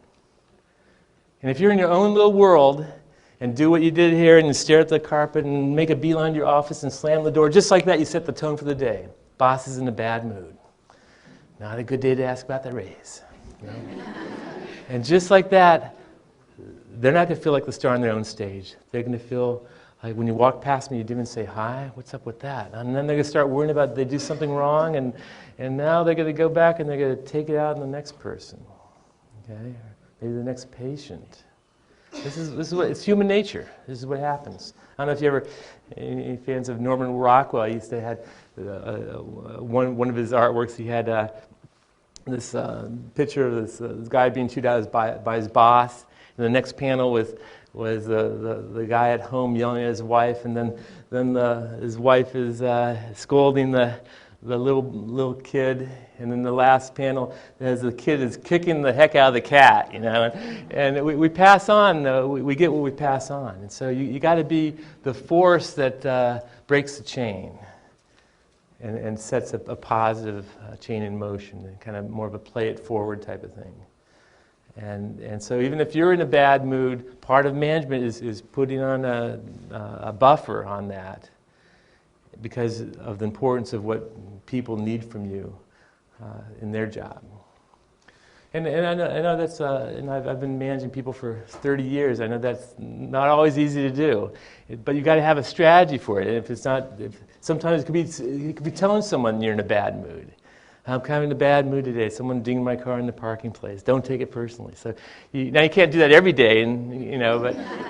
And if you're in your own little world and do what you did here and stare at the carpet and make a beeline to your office and slam the door, just like that, you set the tone for the day. Boss is in a bad mood. Not a good day to ask about the raise. You know? And just like that, they're not going to feel like the star on their own stage. They're going to feel like when you walk past me, you didn't even say hi. What's up with that? And then they're going to start worrying about they do something wrong, and now they're going to go back and they're going to take it out on the next person, okay? Or maybe the next patient. This is what it's human nature. This is what happens. I don't know if you ever any fans of Norman Rockwell. He used to had one of his artworks. He had. This picture of this guy being chewed out by his boss. And the next panel was the guy at home yelling at his wife, and then his wife is scolding the little kid. And then the last panel, as the kid is kicking the heck out of the cat, you know. And we pass on. We get what we pass on. And so you got to be the force that breaks the chain. And sets up a positive chain in motion, and kind of more of a play it forward type of thing. And so even if you're in a bad mood, part of management is putting on a buffer on that because of the importance of what people need from you in their job. And I know that's, and I've been managing people for 30 years. I know that's not always easy to do, but you got to have a strategy for it. And if it's not, sometimes it could be telling someone you're in a bad mood. I'm kind of in a bad mood today. Someone dinged my car in the parking place. Don't take it personally. So now you can't do that every day, and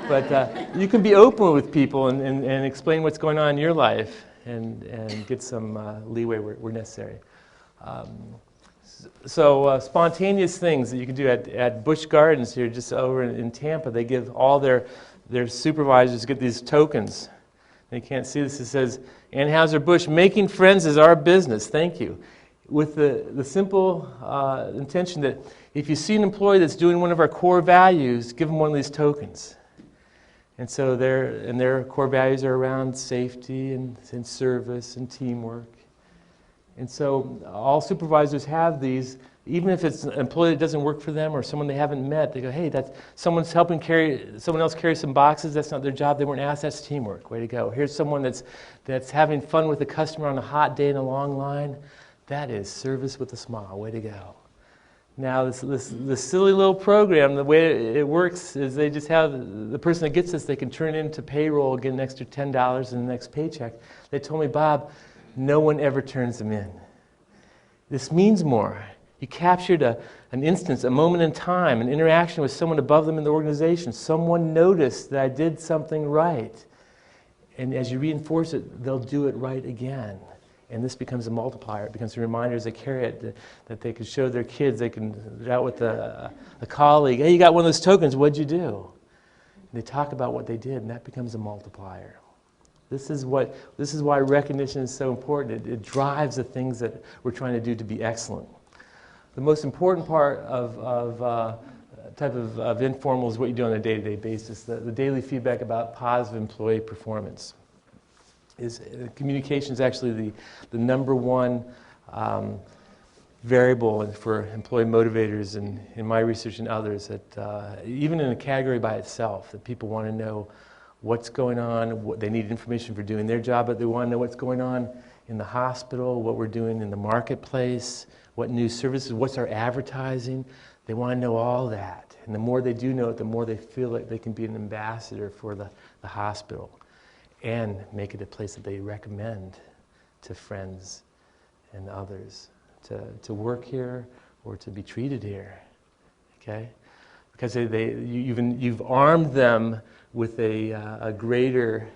but you can be open with people and explain what's going on in your life and get some leeway where necessary. So spontaneous things that you can do at Busch Gardens here, just over in Tampa. They give all their supervisors get these tokens. And you can't see this. It says, Anheuser-Busch, making friends is our business. Thank you. With the simple intention that if you see an employee that's doing one of our core values, give them one of these tokens. And so their core values are around safety and service and teamwork. And so all supervisors have these, even if it's an employee that doesn't work for them or someone they haven't met, they go, hey, that's someone's helping someone else carry some boxes. That's not their job. They weren't asked. That's teamwork. Way to go. Here's someone that's having fun with a customer on a hot day in a long line. That is service with a smile. Way to go. Now, this silly little program, the way it works is they just have the person that gets this, they can turn it into payroll, get an extra $10 in the next paycheck. They told me, Bob, no one ever turns them in. This means more. You captured an instance, a moment in time, an interaction with someone above them in the organization. Someone noticed that I did something right. And as you reinforce it, they'll do it right again. And this becomes a multiplier. It becomes a reminder as they carry it that they can show their kids. They can get out with a colleague. Hey, you got one of those tokens. What'd you do? And they talk about what they did, and that becomes a multiplier. This is why recognition is so important. It drives the things that we're trying to do to be excellent. The most important part of type of informal is what you do on a day-to-day basis. The daily feedback about positive employee performance. Communication is actually the number one variable for employee motivators in my research and others, that even in a category by itself, that people want to know what's going on, what they need information for doing their job, but they want to know what's going on in the hospital, what we're doing in the marketplace, what new services, what's our advertising. They want to know all that. And the more they do know it, the more they feel like they can be an ambassador for the hospital and make it a place that they recommend to friends and others to work here or to be treated here. Okay? Because you've armed them with a greater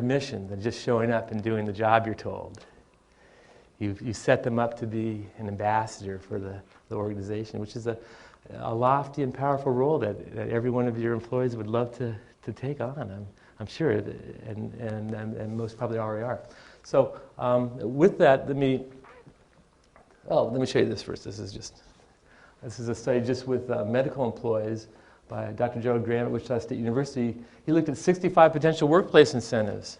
mission than just showing up and doing the job you're told. You set them up to be an ambassador for the organization, which is a lofty and powerful role that every one of your employees would love to take on. I'm sure, and most probably already are. So with that, let me show you this first. This is a study just with medical employees by Dr. Gerald Graham at Wichita State University. He looked at 65 potential workplace incentives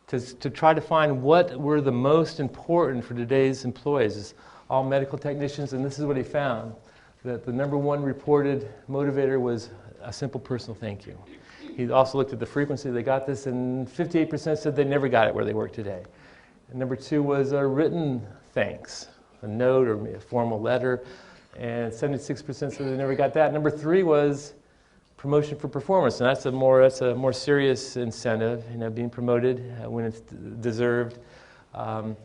to try to find what were the most important for today's employees, all medical technicians, and this is what he found, that the number one reported motivator was a simple personal thank you. He also looked at the frequency they got this, and 58% said they never got it where they work today. And number two was a written thanks, a note or a formal letter, and 76% said they never got that. Number three was promotion for performance, and that's a more serious incentive, being promoted when it's deserved. But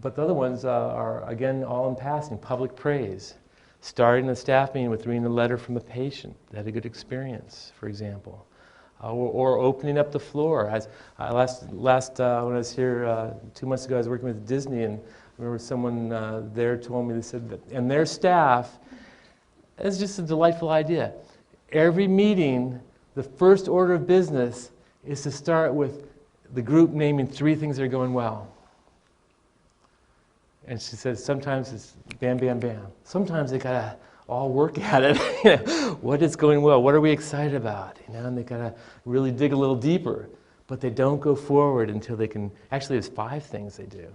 the other ones are, again, all in passing, public praise. Starting the staff meeting with reading a letter from a patient that had a good experience, for example. Or opening up the floor. Last when I was here 2 months ago, I was working with Disney, and I remember someone there told me, they said that, and their staff, it's just a delightful idea. Every meeting, the first order of business is to start with the group naming 3 things that are going well. And she says sometimes it's bam, bam, bam. Sometimes they gotta all work at it. What is going well? What are we excited about? And they gotta really dig a little deeper. But they don't go forward until they can. Actually, there's 5 things they do.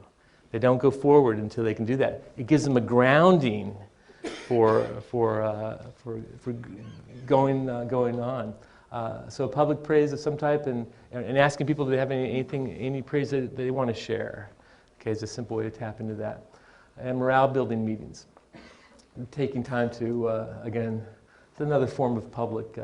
They don't go forward until they can do that. It gives them a grounding for going on. So public praise of some type, and asking people if they have any praise that they want to share. Okay, it's a simple way to tap into that. And morale building meetings. taking time to, again, it's another form of public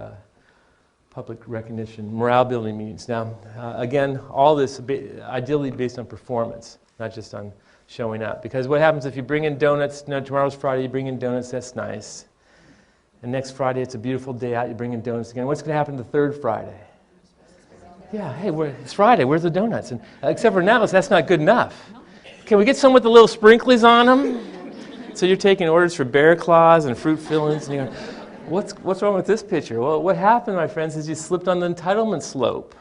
recognition, morale building meetings. Now, again, all this ideally based on performance, not just on showing up. Because what happens if you bring in donuts, tomorrow's Friday, you bring in donuts, that's nice. And next Friday, it's a beautiful day out, you bring in donuts again. What's going to happen the third Friday? Yeah, hey, it's Friday, where's the donuts? And except for now, that's not good enough. Can we get some with the little sprinklies on them? So you're taking orders for bear claws and fruit fillings, and you're going, what's wrong with this picture? Well, what happened, my friends, is you slipped on the entitlement slope.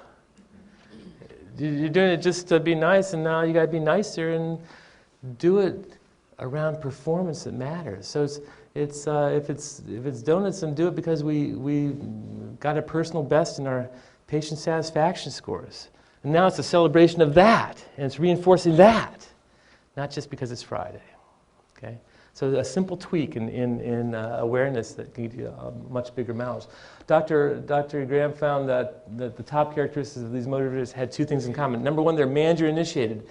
You're doing it just to be nice, and now you got to be nicer and do it around performance that matters. So if it's donuts, then do it because we got a personal best in our patient satisfaction scores, and now it's a celebration of that, and it's reinforcing that, not just because it's Friday. Okay. So a simple tweak in awareness that can give you much bigger mileage. Dr. Graham found that the top characteristics of these motivators had two things in common. Number one, they're manager-initiated.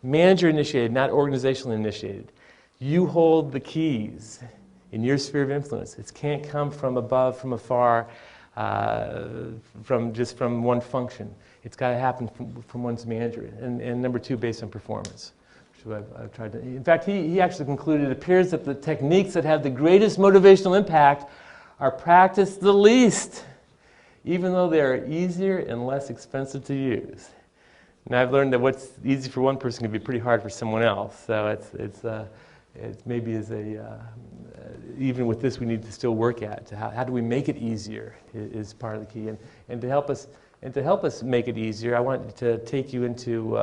Manager-initiated, not organizationally initiated. You hold the keys in your sphere of influence. It can't come from above, from afar, from one function. It's got to happen from one's manager. And number two, based on performance. I've tried to. In fact, he actually concluded it appears that the techniques that have the greatest motivational impact are practiced the least, even though they are easier and less expensive to use. And I've learned that what's easy for one person can be pretty hard for someone else. So it's maybe even with this we need to still work at. How do we make it easier is part of the key. And to help us make it easier, I want to take you into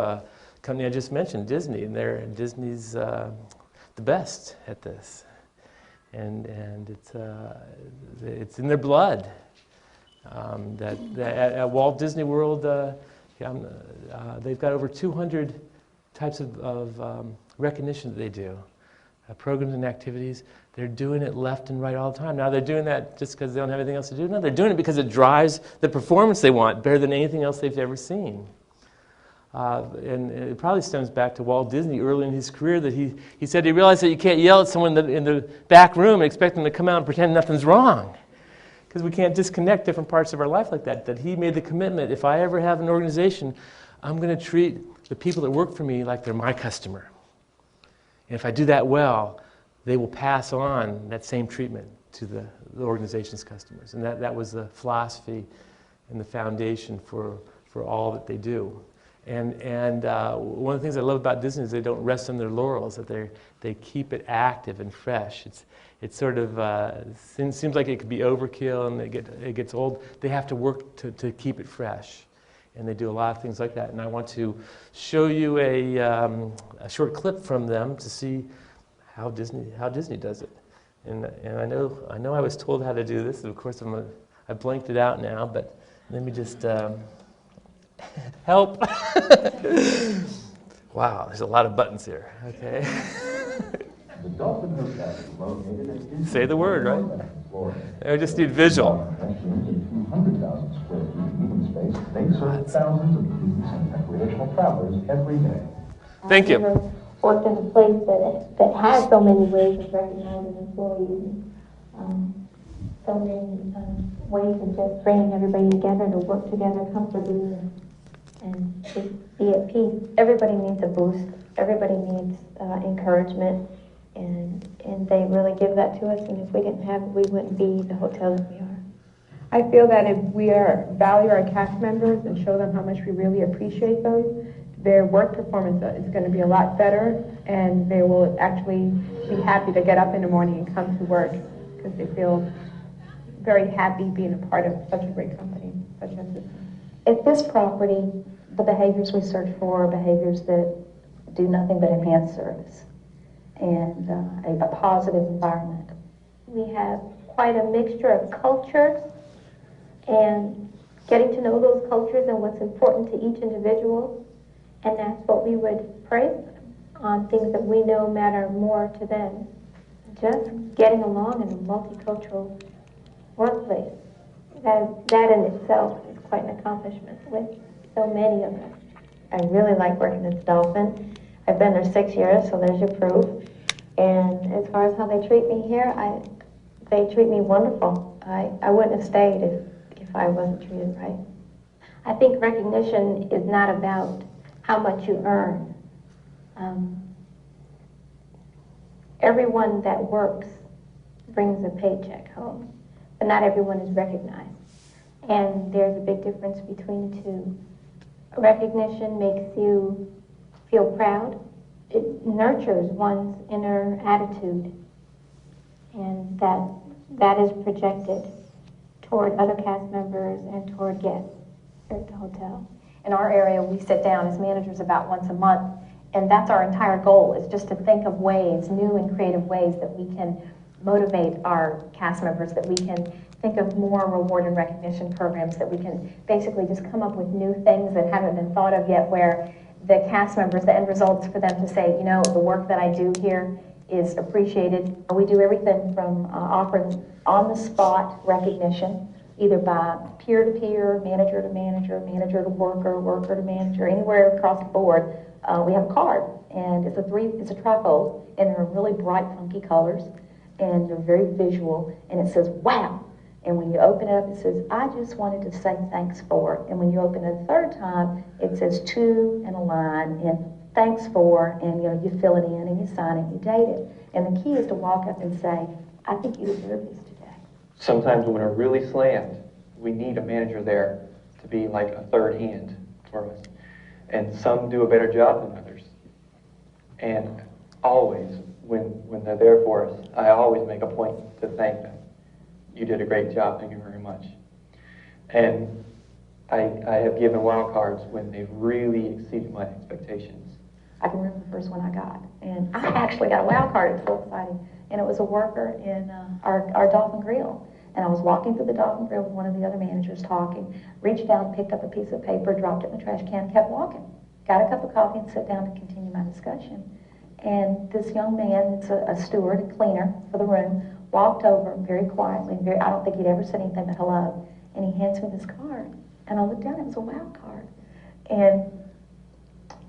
company I just mentioned, Disney, and Disney's the best at this, and it's in their blood. At Walt Disney World, they've got over 200 types of recognition that they do, programs and activities. They're doing it left and right all the time. Now they're doing that just because they don't have anything else to do. No, they're doing it because it drives the performance they want better than anything else they've ever seen. And it probably stems back to Walt Disney early in his career that he said he realized that you can't yell at someone in the back room and expect them to come out and pretend nothing's wrong. Because we can't disconnect different parts of our life like that. That he made the commitment, if I ever have an organization, I'm going to treat the people that work for me like they're my customer. And if I do that well, they will pass on that same treatment to the organization's customers. And that was the philosophy and the foundation for all that they do. And one of the things I love about Disney is they don't rest on their laurels, that they keep it active and fresh. It's sort of, seems like it could be overkill and it gets old. They have to work to keep it fresh. And they do a lot of things like that. And I want to show you a short clip from them to see how Disney does it. And I know I was told how to do this. Of course, I blanked it out now, but let me just... help. Wow, there's a lot of buttons here. Okay. The Dolphin Hotel is located at Disney Say the word, right? Florida. I just need visual. 200,000 square feet meeting space. They serve thousands of youths and recreational travelers every day. Thank you. I've never worked in a place that has so many ways of recognizing employees, so many ways of just bringing everybody together to work together comfortably and just be at peace. Everybody needs a boost. Everybody needs encouragement, and they really give that to us. And if we didn't have it, we wouldn't be the hotel that we are. I feel that if we value our cast members and show them how much we really appreciate them, their work performance is going to be a lot better, and they will actually be happy to get up in the morning and come to work because they feel very happy being a part of such a great company, such as this. At this property, the behaviors we search for are behaviors that do nothing but enhance service and a positive environment. We have quite a mixture of cultures, and getting to know those cultures and what's important to each individual, and that's what we would praise on things that we know matter more to them. Just getting along in a multicultural workplace, that in itself is quite an accomplishment with so many of us. I really like working at the Dolphin. I've been there 6 years, so there's your proof. And as far as how they treat me here, they treat me wonderful. I wouldn't have stayed if I wasn't treated right. I think recognition is not about how much you earn. Everyone that works brings a paycheck home, but not everyone is recognized. And there's a big difference between the two. Recognition makes you feel proud. It nurtures one's inner attitude, and that is projected toward other cast members and toward guests here at the hotel. In our area, we sit down as managers about once a month, and that's our entire goal, is just to think of ways, new and creative ways that we can motivate our cast members, that we can think of more reward and recognition programs, that we can basically just come up with new things that haven't been thought of yet, where the cast members, the end results for them to say, you know, the work that I do here is appreciated. We do everything from offering on-the-spot recognition, either by peer-to-peer, manager to manager, manager to worker, worker to manager, anywhere across the board. We have a card, and it's a trifold, and they're really bright, funky colors, and they're very visual, and it says, wow. And when you open it up, it says, I just wanted to say thanks for. And when you open it a third time, it says to and a line, and thanks for, and you fill it in, and you sign it, you date it. And the key is to walk up and say, I think you deserve this today. Sometimes when we're really slammed, we need a manager there to be like a third hand for us. And some do a better job than others. And always, when they're there for us, I always make a point to thank them. You did a great job, thank you very much. And I have given wild cards when they've really exceeded my expectations. I can remember the first one I got, and I actually got a wild card. It's so exciting. And it was a worker in our Dolphin Grill. And I was walking through the Dolphin Grill with one of the other managers talking, reached down, picked up a piece of paper, dropped it in the trash can, kept walking. Got a cup of coffee and sat down to continue my discussion. And this young man, it's a steward, a cleaner for the room, walked over very quietly, I don't think he'd ever said anything but hello, and he hands me this card. And I looked down, it was a wild card. And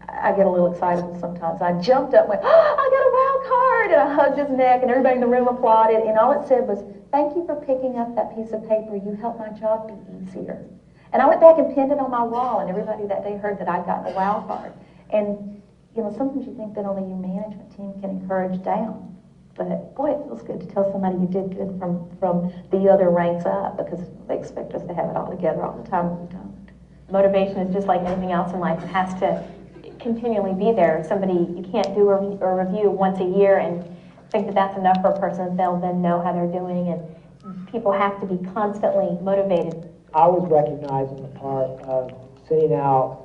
I get a little excitable sometimes. I jumped up and went, oh, I got a wild card! And I hugged his neck, and everybody in the room applauded, and all it said was, thank you for picking up that piece of paper. You helped my job be easier. And I went back and pinned it on my wall, and everybody that day heard that I'd gotten a wild card. And, sometimes you think that only your management team can encourage down. But, boy, it feels good to tell somebody you did good from the other ranks up, because they expect us to have it all together all the time, and we don't. Motivation is just like anything else in life. It has to continually be there. You can't do a review once a year and think that that's enough for a person. They'll then know how they're doing, and people have to be constantly motivated. I was recognized in the part of sending out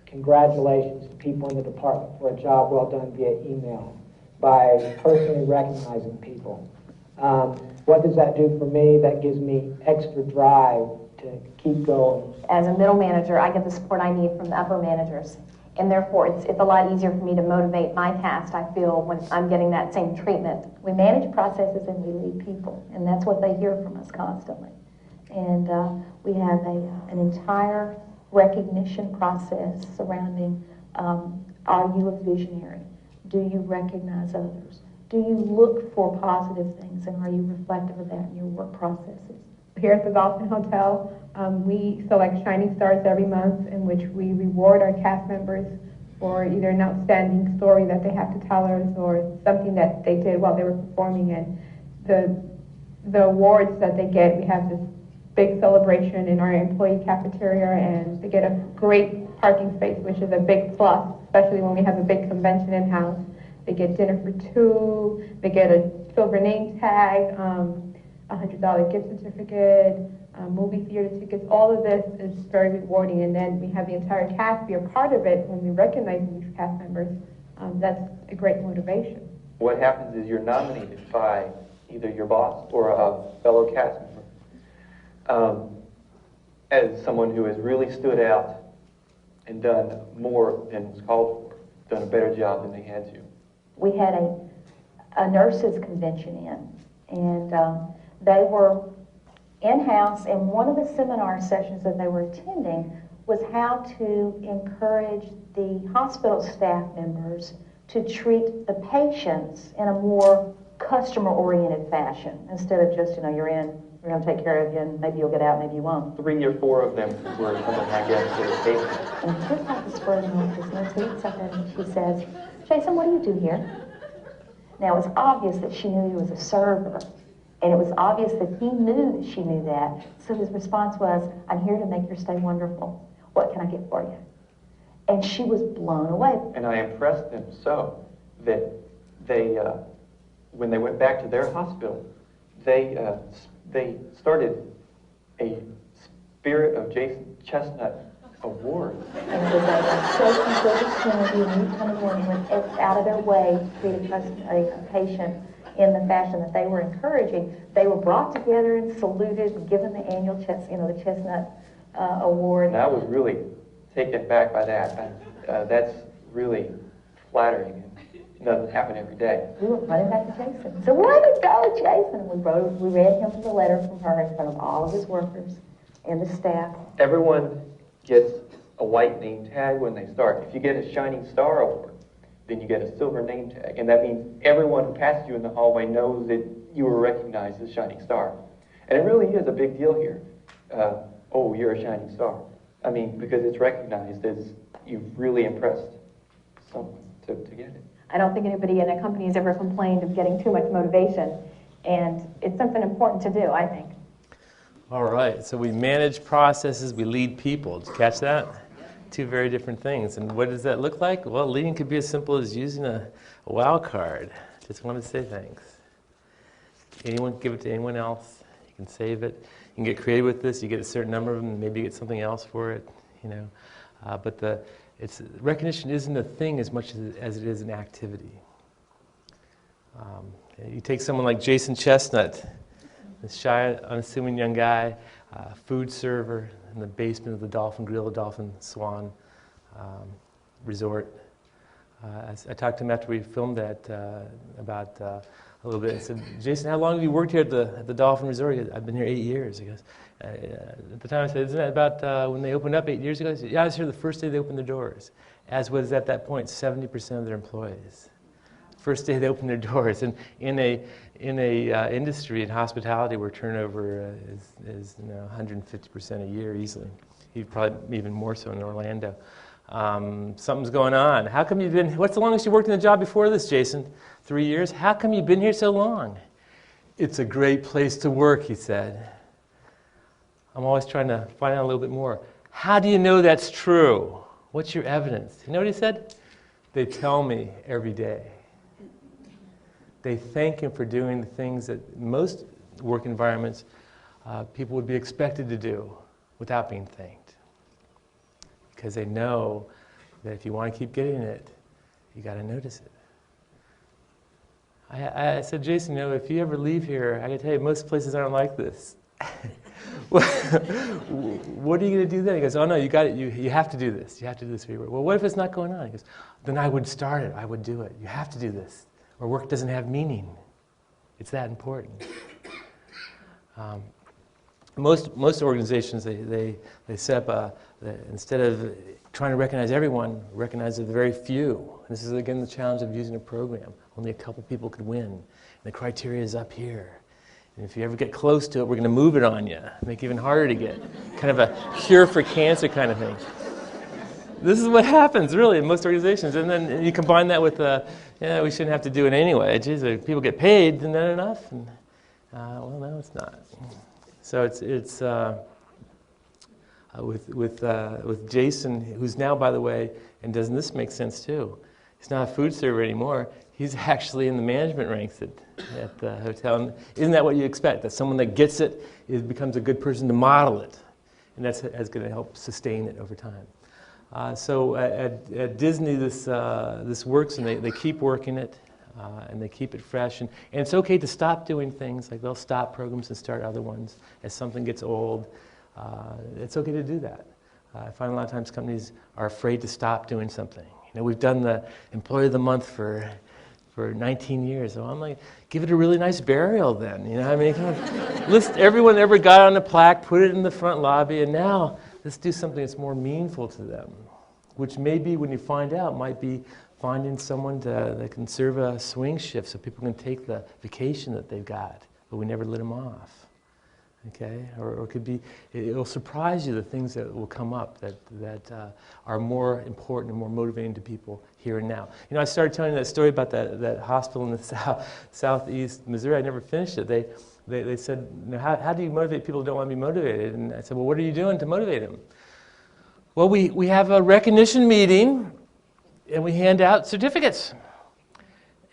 congratulations to people in the department for a job well done via email, by personally recognizing people. What does that do for me? That gives me extra drive to keep going. As a middle manager, I get the support I need from the upper managers, and therefore it's a lot easier for me to motivate my cast, I feel, when I'm getting that same treatment. We manage processes and we lead people, and that's what they hear from us constantly. And we have an entire recognition process surrounding, are you a visionary? Do you recognize others? Do you look for positive things, and are you reflective of that in your work processes? Here at the Dolphin Hotel, we select Shining Stars every month, in which we reward our cast members for either an outstanding story that they have to tell us or something that they did while they were performing. And the awards that they get, we have this big celebration in our employee cafeteria, and they get a great parking space, which is a big plus, especially when we have a big convention in-house. They get dinner for two, they get a silver name tag, $100 gift certificate, movie theater tickets. All of this is very rewarding, and then we have the entire cast be a part of it when we recognize these cast members. That's a great motivation. What happens is you're nominated by either your boss or a fellow cast member as someone who has really stood out and done more than was called for, done a better job than they had to. We had a nurses convention and they were in-house, and one of the seminar sessions that they were attending was how to encourage the hospital staff members to treat the patients in a more customer-oriented fashion instead of just, you're in, we're going to take care of you, and maybe you'll get out, maybe you won't. 3 or 4 of them were some of my guests that are patients. And just like the Spurs and this nurse looks up and she says, Jason, what do you do here? Now, it was obvious that she knew he was a server, and it was obvious that he knew that she knew that, so his response was, I'm here to make your stay wonderful. What can I get for you? And she was blown away. And I impressed them so that they, when they went back to their hospital, they started a Spirit of Jason Chestnut award. And it was a social service community, and each one of them went out of their way to treat a patient in the fashion that they were encouraging. They were brought together and saluted and given the annual the Chestnut award. And I was really taken back by that. That's really flattering. It doesn't happen every day. We were running back to Jason. So way to go, Jason! And we read him the letter from her in front of all of his workers and the staff. Everyone gets a white name tag when they start. If you get a Shining Star Award, then you get a silver name tag. And that means everyone who passes you in the hallway knows that you were recognized as Shining Star. And it really is a big deal here. Oh, you're a Shining Star. I mean, because it's recognized as you've really impressed someone to get it. I don't think anybody in a company has ever complained of getting too much motivation, and it's something important to do, I think. All right, so we manage processes, we lead people. Did you catch that? Two very different things. And what does that look like? Well, leading could be as simple as using a wow card. Just want to say thanks. Anyone, give it to anyone else. You can save it. You can get creative with this. You get a certain number of them, maybe you get something else for it. But recognition isn't a thing as much as it is an activity. You take someone like Jason Chestnut, this shy, unassuming young guy, food server in the basement of the Dolphin Grill, the Dolphin Swan Resort. I talked to him after we filmed that about a little bit. I said, Jason, how long have you worked here at the Dolphin Resort? He goes, I've been here 8 years. He goes, at the time I said, isn't that about when they opened up 8 years ago? He said, yeah, I was here the first day they opened their doors, as was at that point 70% of their employees. First day they opened their doors, and in a industry in hospitality where turnover is 150% a year easily. He'd probably even more so in Orlando. Something's going on. How come you've been? What's the longest you worked in the job before this, Jason? 3 years. How come you've been here so long? It's a great place to work, he said. I'm always trying to find out a little bit more. How do you know that's true? What's your evidence? You know what he said? They tell me every day. They thank him for doing the things that most work environments people would be expected to do without being thanked. Because they know that if you want to keep getting it, you got to notice it. I said, Jason, if you ever leave here, I can tell you most places aren't like this. What are you going to do then? He goes, oh no, you got it. You have to do this. You have to do this for your work. Well, what if it's not going on? He goes, then I would start it. I would do it. You have to do this. Or work doesn't have meaning. It's that important. Most organizations, they set up instead of trying to recognize everyone, recognize the very few. This is again the challenge of using a program. Only a couple people could win. And the criteria is up here. And if you ever get close to it, we're going to move it on you, make it even harder to get. Kind of a cure for cancer kind of thing. This is what happens, really, in most organizations. And then you combine that with, we shouldn't have to do it anyway. Geez, if people get paid, isn't that enough? And, well, no, it's not. So it's with Jason, who's now, by the way, and doesn't this make sense too? He's not a food server anymore. He's actually in the management ranks at the hotel. And isn't that what you expect? That someone that gets it becomes a good person to model it. And that's going to help sustain it over time. So at Disney, this works, and they keep working it, and they keep it fresh. And it's okay to stop doing things. Like they'll stop programs and start other ones as something gets old. It's okay to do that. I find a lot of times companies are afraid to stop doing something. We've done the Employee of the Month for 19 years. So I'm like, give it a really nice burial then. Kind of list everyone that ever got on the plaque, put it in the front lobby, and now let's do something that's more meaningful to them, which maybe when you find out might be finding someone that can serve a swing shift so people can take the vacation that they've got, but we never let them off. Okay, or it could be, it'll surprise you the things that will come up that are more important and more motivating to people here and now. You know, I started telling you that story about that hospital in the southeast Missouri. I never finished it. They said, you know, how do you motivate people who don't want to be motivated? And I said, well, what are you doing to motivate them? Well, we have a recognition meeting, and we hand out certificates.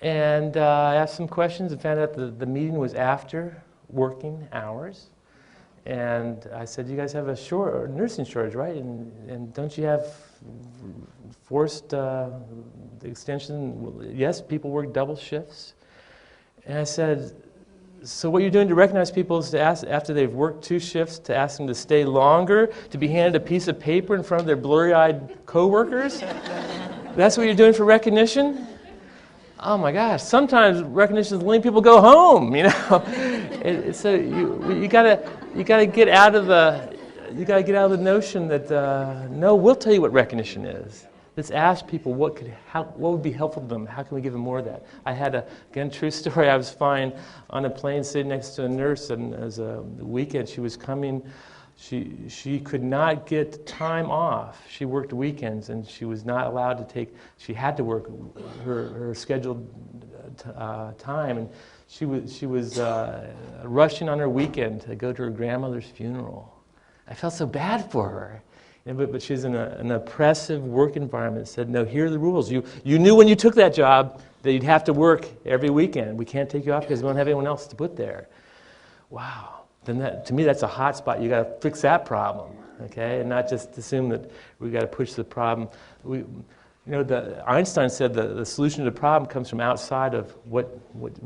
And I asked some questions and found out the meeting was after working hours. And I said, you guys have a nursing shortage, right? And don't you have forced extension? Yes, people work double shifts. And I said, so what you're doing to recognize people is to ask, after they've worked 2 shifts, to ask them to stay longer, to be handed a piece of paper in front of their blurry-eyed coworkers? That's what you're doing for recognition? Oh my gosh! Sometimes recognition is letting people go home. You know, so you gotta get out of the notion that no, we'll tell you what recognition is. Let's ask people what would be helpful to them. How can we give them more of that? I had true story. I was fine on a plane sitting next to a nurse, and as a weekend she was coming. She could not get time off. She worked weekends, and she was not allowed to take. She had to work her scheduled time, and she was rushing on her weekend to go to her grandmother's funeral. I felt so bad for her, but she's in an oppressive work environment. Said, no, here are the rules. You knew when you took that job that you'd have to work every weekend. We can't take you off because we don't have anyone else to put there. Wow. Then to me, that's a hot spot. You got to fix that problem, okay, and not just assume that we got to push the problem. Einstein said the solution to the problem comes from outside of what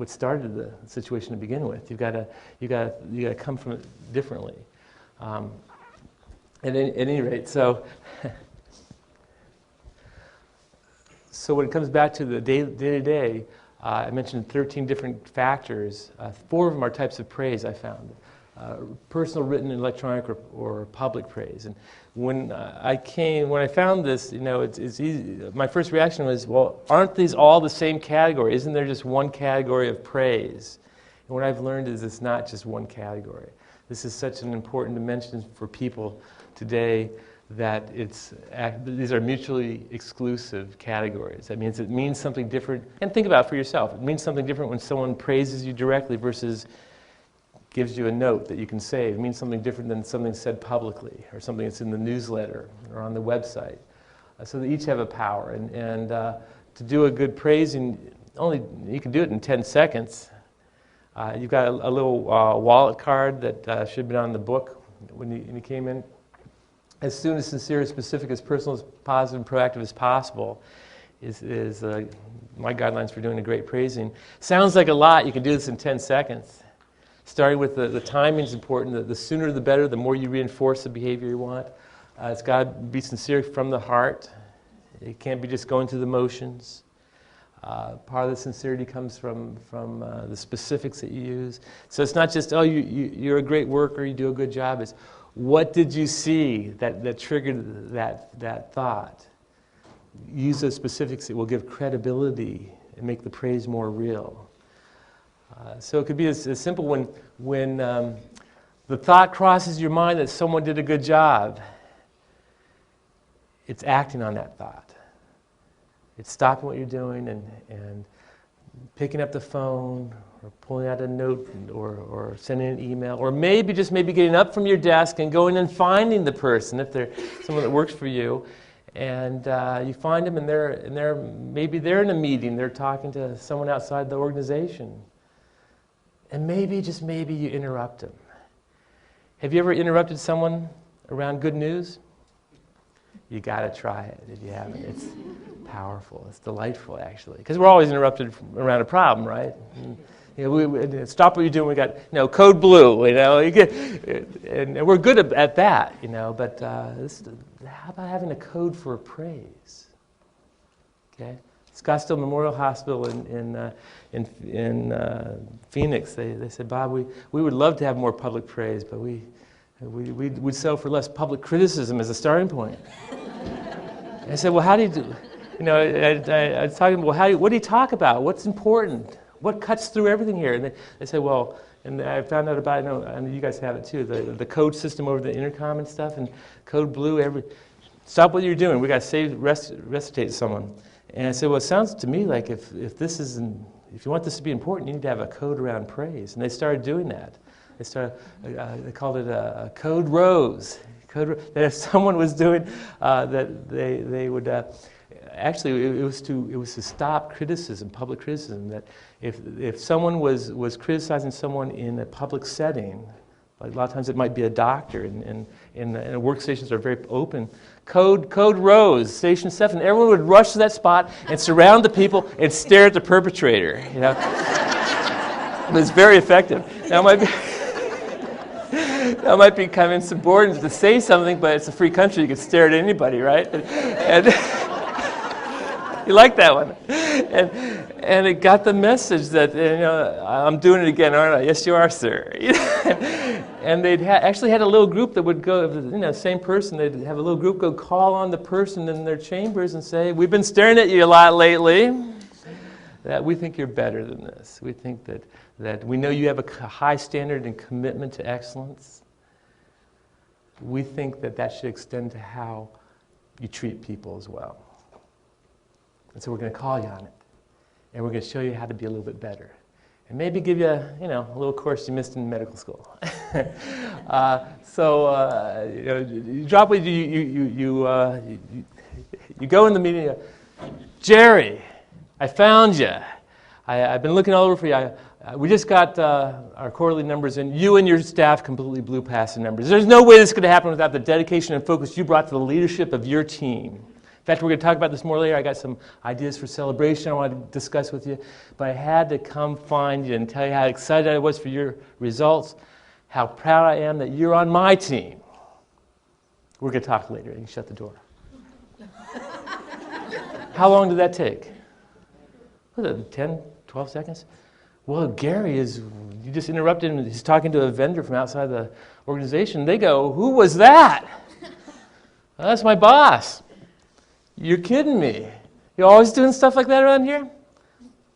started the situation to begin with. You got to come from it differently. At any rate, so when it comes back to the day-to-day, I mentioned 13 different factors. 4 of them are types of praise I found. Personal, written, electronic, or public praise. And when I found this, you know, it's easy. My first reaction was, well, aren't these all the same category? Isn't there just one category of praise? And what I've learned is it's not just one category. This is such an important dimension for people today that these are mutually exclusive categories. That means it means something different. And think about it for yourself. It means something different when someone praises you directly versus gives you a note that you can save. It means something different than something said publicly or something that's in the newsletter or on the website. So they each have a power. And to do a good praising, you can do it in 10 seconds. You've got a little wallet card that should have been on the book when you came in. As soon as sincere, as specific, as personal, as positive, and proactive as possible is my guidelines for doing a great praising. Sounds like a lot. You can do this in 10 seconds. Starting with the timing is important. The sooner the better, the more you reinforce the behavior you want. It's got to be sincere from the heart. It can't be just going through the motions. Part of the sincerity comes from the specifics that you use. So it's not just, you're a great worker, you do a good job. It's what did you see that triggered that thought? Use those specifics that will give credibility and make the praise more real. So it could be as simple when the thought crosses your mind that someone did a good job. It's acting on that thought. It's stopping what you're doing and picking up the phone or pulling out a note or sending an email, or maybe getting up from your desk and going and finding the person if they're someone that works for you. And you find them, and maybe they're in a meeting. They're talking to someone outside the organization. And maybe, just maybe, you interrupt them. Have you ever interrupted someone around good news? You got to try it if you haven't. It's powerful. It's delightful, actually. Because we're always interrupted around a problem, right? And, we stop what you're doing. We got code blue. And we're good at that. But how about having a code for praise? Okay. Scottsdale Memorial Hospital in Phoenix, they said, Bob, we would love to have more public praise, but we'd settle for less public criticism as a starting point. And I said, well, how do you do? I was talking, well, what do you talk about? What's important? What cuts through everything here? And they said, well, and I found out about, I know you guys have it too, the code system over the intercom and stuff, and code blue, stop what you're doing. We got to resuscitate someone. And I said, well, it sounds to me like if you want this to be important, you need to have a code around praise. And they started doing that. They called it a code rose. That if someone was doing, that they would, actually it was to stop criticism, public criticism, that if someone was criticizing someone in a public setting, like a lot of times it might be a doctor, and workstations are very open, code rose, station 7, everyone would rush to that spot and surround the people and stare at the perpetrator, It was very effective. Now, that might be kind of insubordinate to say something, but it's a free country. You can stare at anybody, right? And you like that one. And it got the message that, I'm doing it again, aren't I? Yes, you are, sir. And they'd actually had a little group that would go, same person, they'd have a little group go call on the person in their chambers and say, we've been staring at you a lot lately. That we think you're better than this. We think that we know you have a high standard and commitment to excellence. We think that should extend to how you treat people as well. And so we're going to call you on it. And we're going to show you how to be a little bit better. And maybe give you a little course you missed in medical school. You drop it, you go in the meeting, Jerry, I found you. I've been looking all over for you. We just got our quarterly numbers in. You and your staff completely blew past the numbers. There's no way this could happen without the dedication and focus you brought to the leadership of your team. In fact, we're going to talk about this more later. I got some ideas for celebration I want to discuss with you. But I had to come find you and tell you how excited I was for your results, how proud I am that you're on my team. We're going to talk later. You can shut the door. How long did that take? Was it 10, 12 seconds? Well, Gary you just interrupted him. He's talking to a vendor from outside the organization. They go, who was that? Well, that's my boss. You're kidding me. You're always doing stuff like that around here?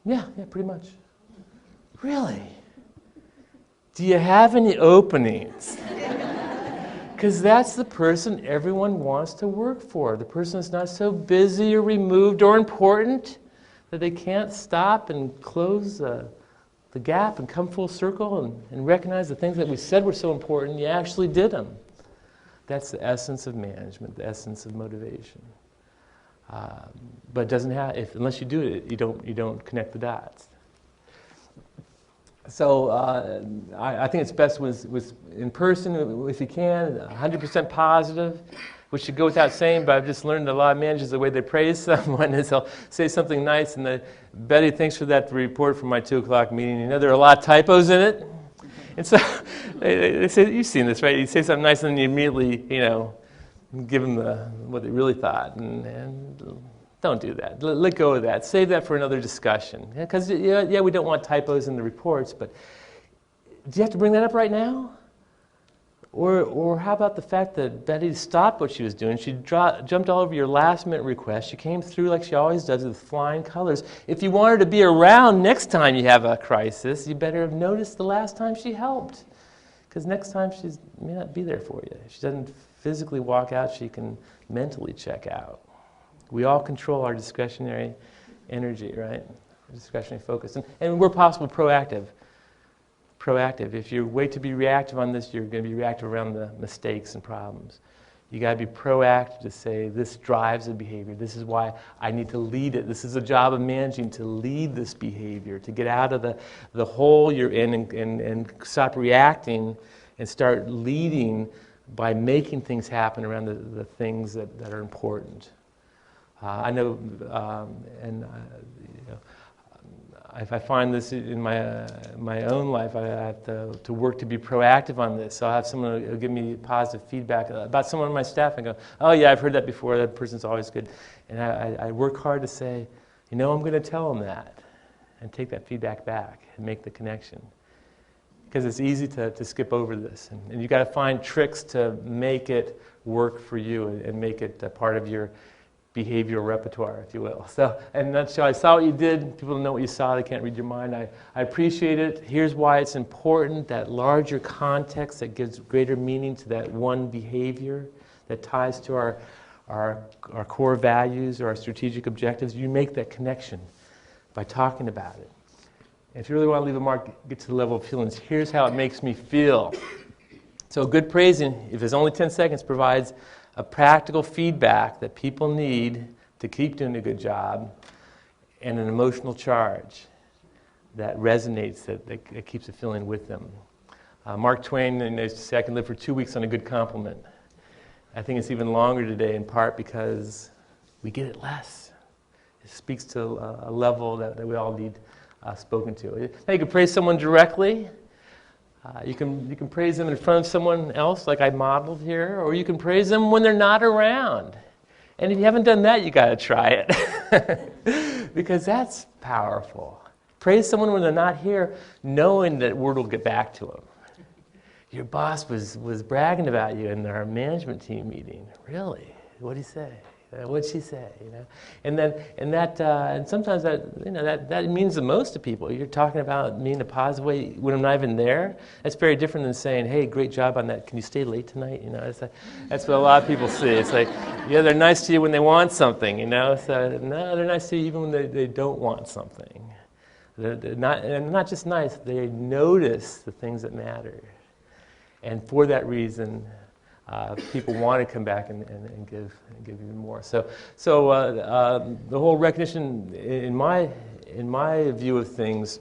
Yeah, pretty much. Really? Do you have any openings? Because that's the person everyone wants to work for. The person that's not so busy or removed or important that they can't stop and close the gap and come full circle and recognize the things that we said were so important, you actually did them. That's the essence of management, the essence of motivation. But it doesn't have, unless you do it, you don't connect the dots. So I think it's best with in person, if you can, 100% positive, which should go without saying, but I've just learned a lot of managers, the way they praise someone is they'll say something nice, and Betty, thanks for that report from my 2 o'clock meeting. There are a lot of typos in it. And so they say, you've seen this, right? You say something nice, and then you immediately, give them what they really thought. And don't do that. Let go of that. Save that for another discussion. Because, we don't want typos in the reports, but do you have to bring that up right now? Or how about the fact that Betty stopped what she was doing? She jumped all over your last-minute request. She came through like she always does with flying colors. If you want her to be around next time you have a crisis, you better have noticed the last time she helped. Because next time she may not be there for you. If she doesn't physically walk out, she can mentally check out. We all control our discretionary energy, right? Discretionary focus. And we're possibly proactive. If you wait to be reactive on this, you're going to be reactive around the mistakes and problems. You got to be proactive to say, this drives a behavior. This is why I need to lead it. This is a job of managing, to lead this behavior, to get out of the hole you're in and stop reacting and start leading by making things happen around the things that are important. I know, if I find this in my own life, I have to work to be proactive on this. So I'll have someone who'll give me positive feedback about someone on my staff and go, oh yeah, I've heard that before, that person's always good. And I work hard to say, I'm going to tell them that and take that feedback back and make the connection. Because it's easy to skip over this. And you've got to find tricks to make it work for you and make it a part of your behavioral repertoire, if you will. So, in a nutshell, I saw what you did. People don't know what you saw. They can't read your mind. I appreciate it. Here's why it's important, that larger context that gives greater meaning to that one behavior that ties to our core values or our strategic objectives. You make that connection by talking about it. And if you really want to leave a mark, get to the level of feelings. Here's how it makes me feel. So good praising, if it's only 10 seconds, provides a practical feedback that people need to keep doing a good job, and an emotional charge that resonates, that keeps a feeling with them. Mark Twain used to say, I can live for 2 weeks on a good compliment. I think it's even longer today, in part because we get it less. It speaks to a level that we all need spoken to. Now you can praise someone directly. You can praise them in front of someone else, like I modeled here, or you can praise them when they're not around. And if you haven't done that, you got to try it, because that's powerful. Praise someone when they're not here, knowing that word will get back to them. Your boss was bragging about you in our management team meeting. Really? What'd he say? What'd she say? You know, and sometimes that means the most to people. You're talking about me in a positive way when I'm not even there. That's very different than saying, "Hey, great job on that. Can you stay late tonight?" You know, that's what a lot of people see. It's like, yeah, they're nice to you when they want something. You know, so no, they're nice to you even when they don't want something. They're not just nice. They notice the things that matter, and for that reason. People want to come back and give even more. So the whole recognition, in my view of things,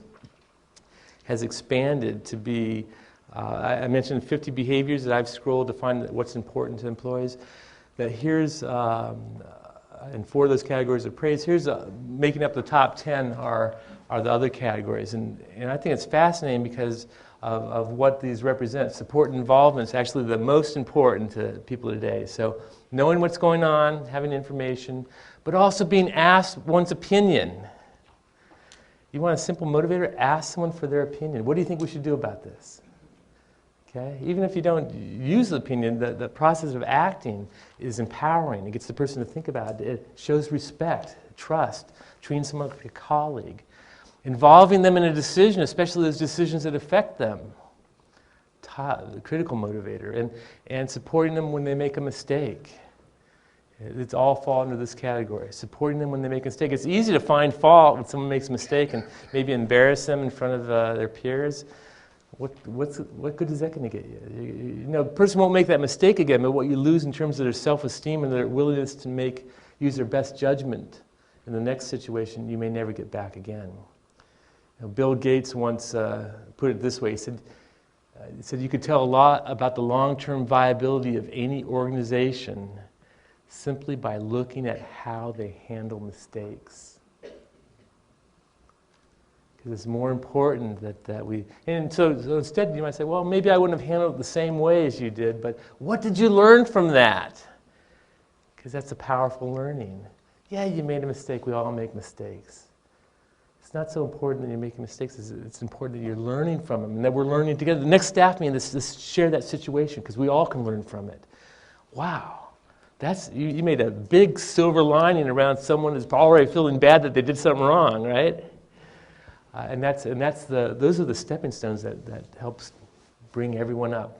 has expanded to be. I mentioned 50 behaviors that I've scrolled to find what's important to employees. That here's in 4 of those categories of praise. Here's making up the top 10 are the other categories, and I think it's fascinating because. Of what these represent. Support and involvement is actually the most important to people today. So knowing what's going on, having information, but also being asked one's opinion. You want a simple motivator? Ask someone for their opinion. What do you think we should do about this? Okay? Even if you don't use the opinion, the process of acting is empowering. It gets the person to think about it. It shows respect, trust, treating someone like a colleague. Involving them in a decision, especially those decisions that affect them, the critical motivator, and supporting them when they make a mistake. It's all fall into this category. Supporting them when they make a mistake. It's easy to find fault when someone makes a mistake and maybe embarrass them in front of their peers. What good is that going to get you? You know, the person won't make that mistake again, but what you lose in terms of their self-esteem and their willingness to use their best judgment in the next situation, you may never get back again. Bill Gates once put it this way. He said you could tell a lot about the long-term viability of any organization simply by looking at how they handle mistakes. Because it's more important that we... And so instead you might say, well, maybe I wouldn't have handled it the same way as you did, but what did you learn from that? Because that's a powerful learning. Yeah, you made a mistake. We all make mistakes. It's not so important that you're making mistakes. It's important that you're learning from them and that we're learning together. The next staff meeting, let's share that situation because we all can learn from it. Wow. You made a big silver lining around someone who's already feeling bad that they did something wrong, right? Those are the stepping stones that helps bring everyone up.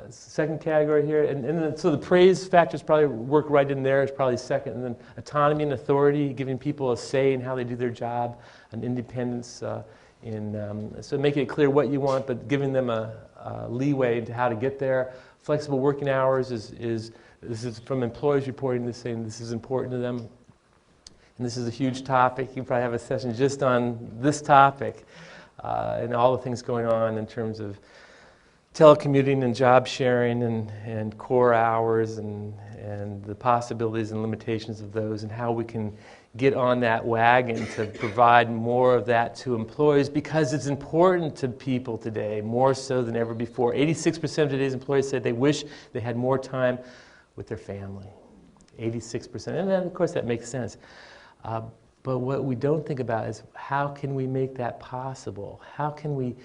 Second category here, and so the praise factors probably work right in there. It's probably second, and then autonomy and authority, giving people a say in how they do their job, and independence so making it clear what you want, but giving them a leeway into how to get there. Flexible working hours this is from employees reporting this, saying this is important to them, and this is a huge topic. You can probably have a session just on this topic and all the things going on in terms of telecommuting and job sharing and core hours and the possibilities and limitations of those, and how we can get on that wagon to provide more of that to employees, because it's important to people today, more so than ever before. 86% of today's employees said they wish they had more time with their family. 86%. And then, of course, that makes sense. But what we don't think about is how can we make that possible? How can we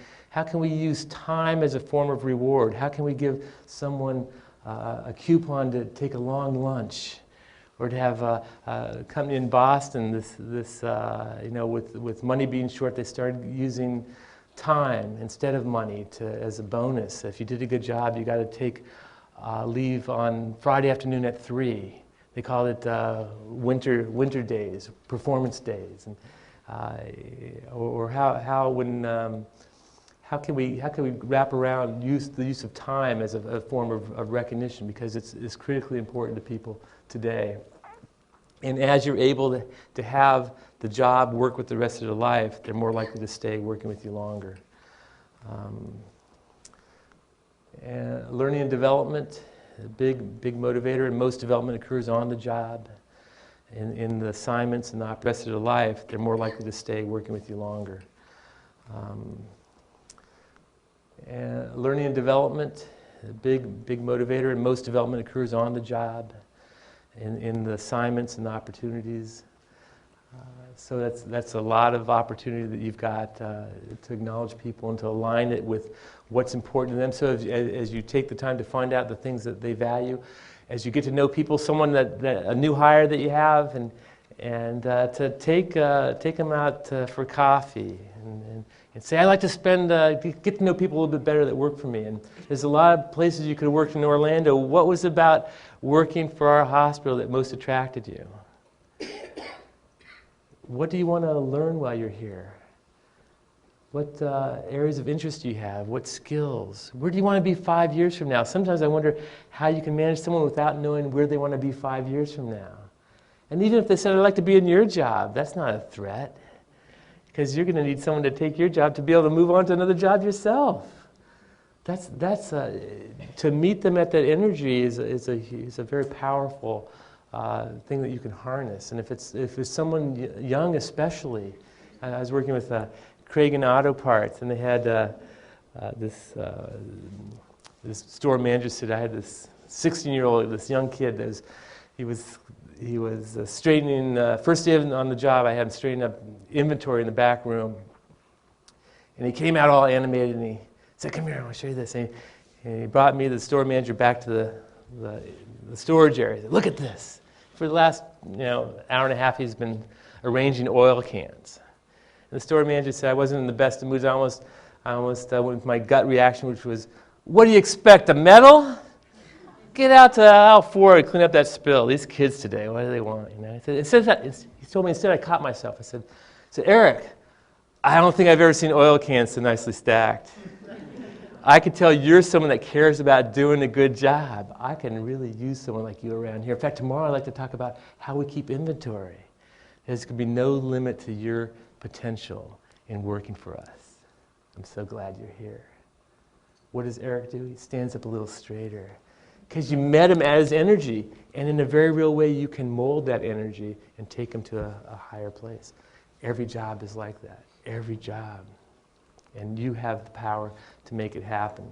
use time as a form of reward? How can we give someone a coupon to take a long lunch Or to have a company in Boston, with money being short, they started using time instead of money as a bonus. If you did a good job, you got to take leave on Friday afternoon at 3. They call it winter days, performance days, and how can we wrap around the use of time as a form of recognition, because it's critically important to people today. And as you're able to have the job work with the rest of their life, they're more likely to stay working with you longer. And learning and development, a big motivator, and most development occurs on the job. In the assignments and the rest of their life, they're more likely to stay working with you longer. And learning and development, a big motivator, and most development occurs on the job, in the assignments and the opportunities. So that's a lot of opportunity that you've got to acknowledge people and to align it with what's important to them. So as you take the time to find out the things that they value, as you get to know people, someone that a new hire that you have, and to take them out for coffee and say, I like to get to know people a little bit better that work for me. And there's a lot of places you could have worked in Orlando. What was about working for our hospital that most attracted you? What do you want to learn while you're here? What areas of interest do you have? What skills? Where do you want to be 5 years from now? Sometimes I wonder how you can manage someone without knowing where they want to be 5 years from now. And even if they said, I'd like to be in your job, that's not a threat. Because you're going to need someone to take your job to be able to move on to another job yourself. That's to meet them at that energy is a very powerful thing that you can harness. And if it's someone young especially, I was working with Cragen Auto Parts, and they had this store manager said, I had this 16-year-old, this young kid that he was straightening, first day on the job, I had him straighten up inventory in the back room. And he came out all animated, and he said, come here, I want to show you this. And he brought me, the store manager, back to the storage area. He said, look at this. For the last hour and a half, he's been arranging oil cans. And the store manager said, I wasn't in the best of moods. I almost went with my gut reaction, which was, what do you expect, a medal? Get out to aisle 4 and clean up that spill. These kids today, what do they want? He told me, instead I caught myself. I said, Eric, I don't think I've ever seen oil cans so nicely stacked. I could tell you're someone that cares about doing a good job. I can really use someone like you around here. In fact, tomorrow I'd like to talk about how we keep inventory. There's going to be no limit to your potential in working for us. I'm so glad you're here. What does Eric do? He stands up a little straighter. Because you met him at his energy, and in a very real way you can mold that energy and take him to a higher place. Every job is like that. Every job. And you have the power to make it happen.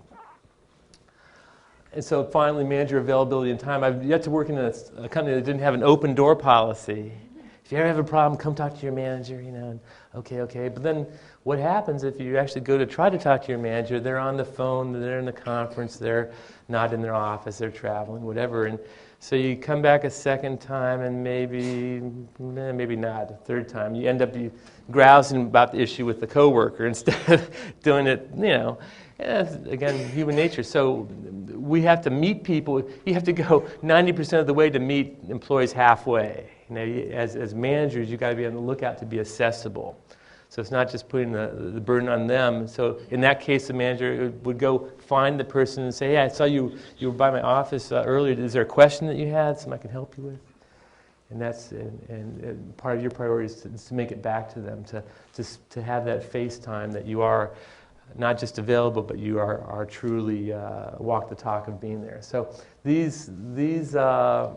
And so finally, manager availability and time. I've yet to work in a company that didn't have an open door policy. If you ever have a problem, come talk to your manager, and okay. But then what happens if you actually go to try to talk to your manager, they're on the phone, they're in the conference, they're not in their office, they're traveling, whatever. And so you come back a second time and maybe not, a third time. You end up grousing about the issue with the coworker instead of doing it, again, human nature. So we have to meet people. You have to go 90% of the way to meet employees halfway. As managers, you've got to be on the lookout to be accessible. So it's not just putting the burden on them. So in that case, the manager would go find the person and say, hey, I saw you were by my office earlier. Is there a question that you had, something I can help you with? And that's and part of your priority is to make it back to them, to have that face time that you are not just available, but you are truly walk the talk of being there. So this is the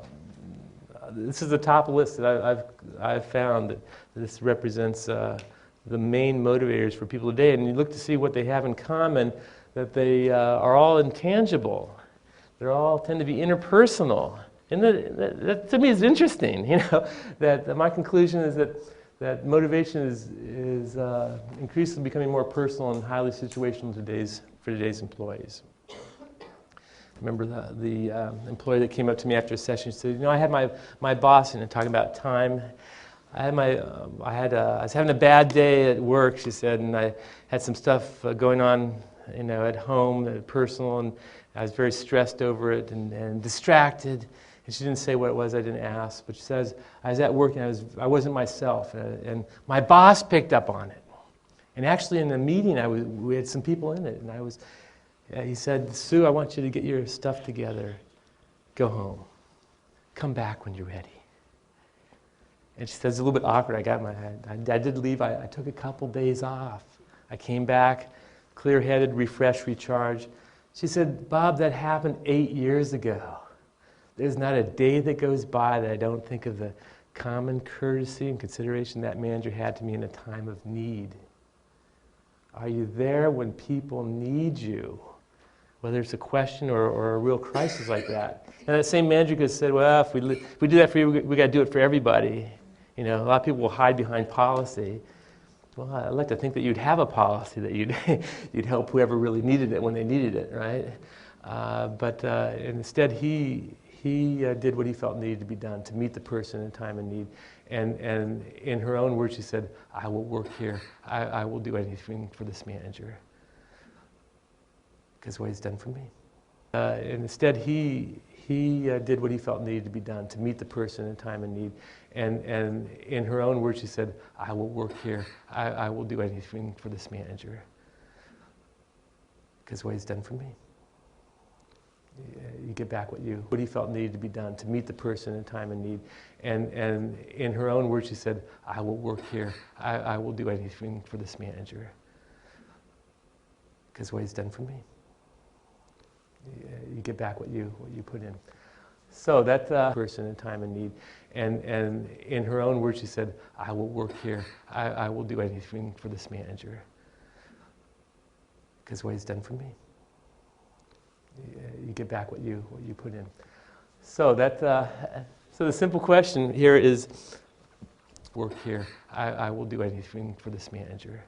top list that I've found that this represents the main motivators for people today. And you look to see what they have in common, that they are all intangible. They all tend to be interpersonal. And that to me is interesting, that my conclusion is that motivation is increasingly becoming more personal and highly situational for today's employees. Remember the employee that came up to me after a session, she said, you know, I had my boss, and talking about time, I was having a bad day at work, she said, and I had some stuff going on, you know, at home, personal, and I was very stressed over it and distracted. And she didn't say what it was, I didn't ask, but she says, I was at work and I wasn't myself, and my boss picked up on it. And actually in the meeting, we had some people in it, and he said, Sue, I want you to get your stuff together, go home, come back when you're ready. And she says, it's a little bit awkward, I did leave, I took a couple days off. I came back, clear-headed, refreshed, recharged. She said, Bob, that happened 8 years ago. There's not a day that goes by that I don't think of the common courtesy and consideration that manager had to me in a time of need. Are you there when people need you? Whether it's a question or a real crisis like that. And that same manager could have said, well, if we do that for you, we got to do it for everybody. You know, a lot of people will hide behind policy. Well, I'd like to think that you'd have a policy that you'd help whoever really needed it when they needed it, right? But instead, he did what he felt needed to be done to meet the person in time of need. And in her own words, she said, I will work here. I will do anything for this manager. Because what he's done for me. And instead, he did what he felt needed to be done to meet the person in time of need. And in her own words, she said, I will work here. I will do anything for this manager. Because what he's done for me. You get back what he felt needed to be done to meet the person in time of need. And in her own words, she said, I will work here. I will do anything for this manager. Because what he's done for me. You get back what you put in. So that person in time of need. And in her own words, she said, I will work here. I will do anything for this manager. Because what he's done for me. You get back what you put in. So the simple question here is, work here. I will do anything for this manager.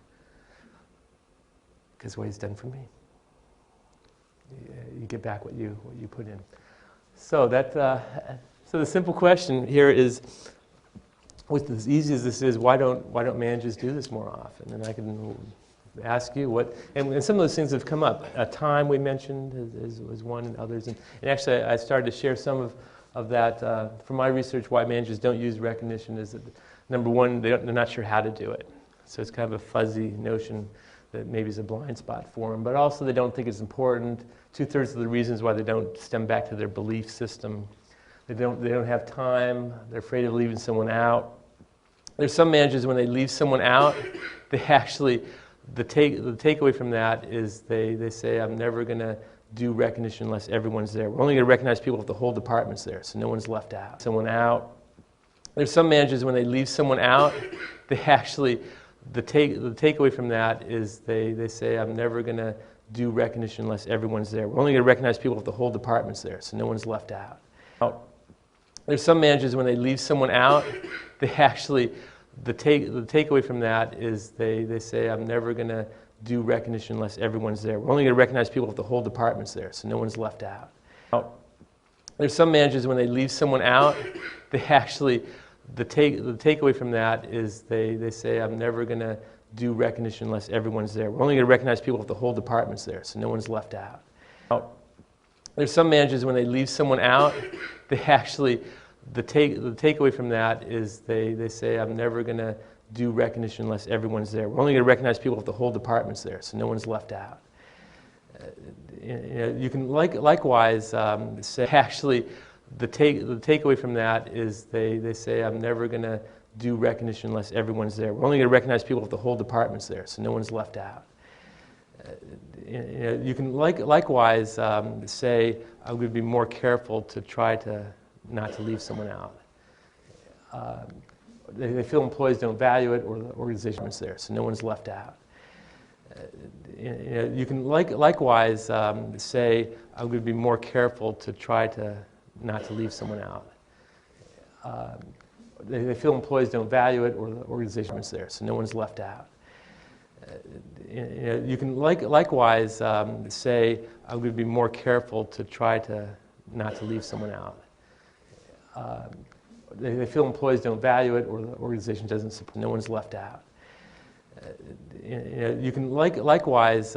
Because what he's done for me. You get back what you put in. So the simple question here is, with as easy as this is, why don't managers do this more often? And I can ask you what, and some of those things have come up. Time we mentioned is one, and others. And actually, I started to share some of that from my research. Why managers don't use recognition is that, number one, they're not sure how to do it. So it's kind of a fuzzy notion that maybe is a blind spot for them. But also, they don't think it's important. 2/3 of the reasons why they don't stem back to their belief system. They don't have time. They're afraid of leaving someone out. There's some managers, when they leave someone out, they actually, the takeaway from that is they say, I'm never going to do recognition unless everyone's there. We're only going to recognize people if the whole department's there, so no one's left out. Someone out. There's some managers, when they leave someone out, they actually, the takeaway from that is they say, I'm never going to do recognition unless everyone's there. We're only going to recognize people if the whole department's there, so no one's left out. There's some managers, when they leave someone out, they actually, the takeaway from that is they say, I'm never going to do recognition unless everyone's there. We're only going to recognize people if the whole department's there, so no one's left out. There's some managers, when they leave someone out, they actually, the takeaway from that is they say, I'm never going to do recognition unless everyone's there. We're only going to recognize people if the whole department's there, so no one's left out. There's some managers, when they leave someone out, they actually, the takeaway from that is they say, I'm never going to do recognition unless everyone's there. We're only going to recognize people if the whole department's there, so no one's left out. You can likewise say, actually, the takeaway from that is they say, I'm never going to do recognition unless everyone's there. We're only going to recognize people if the whole department's there, so no one's left out. You can likewise say, I'm going to be more careful to try to not to leave someone out. They feel employees don't value it, or the organization's there, so no one's left out. You can likewise say, I'm going to be more careful to try to not to leave someone out. They feel employees don't value it, or the organization's there, so no one's left out. You can likewise say, I'm going to be more careful to try to not to leave someone out. They feel employees don't value it, or the organization doesn't support. No one's left out. You can likewise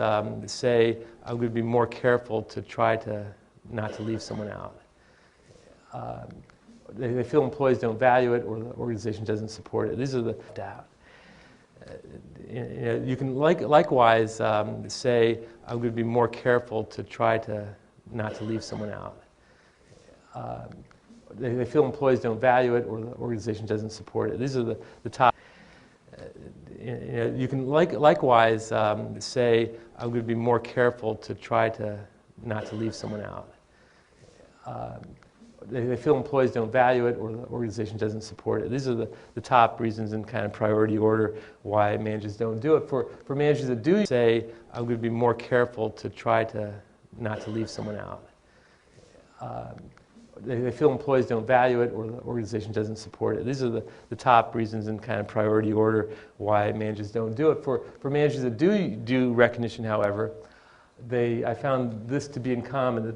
say, I'm going to be more careful to try to not to leave someone out. They feel employees don't value it, or the organization doesn't support it. These are the doubt. You can likewise say, I'm going to be more careful to try to not to leave someone out. They feel employees don't value it, or the organization doesn't support it. These are the top. You can likewise say, I'm going to be more careful to try to not to leave someone out. They feel employees don't value it, or the organization doesn't support it. These are the top reasons in kind of priority order why managers don't do it. For managers that do say, I'm going to be more careful to try to not to leave someone out. They feel employees don't value it, or the organization doesn't support it. These are the top reasons in kind of priority order why managers don't do it. For managers that do recognition, however, I found this to be in common.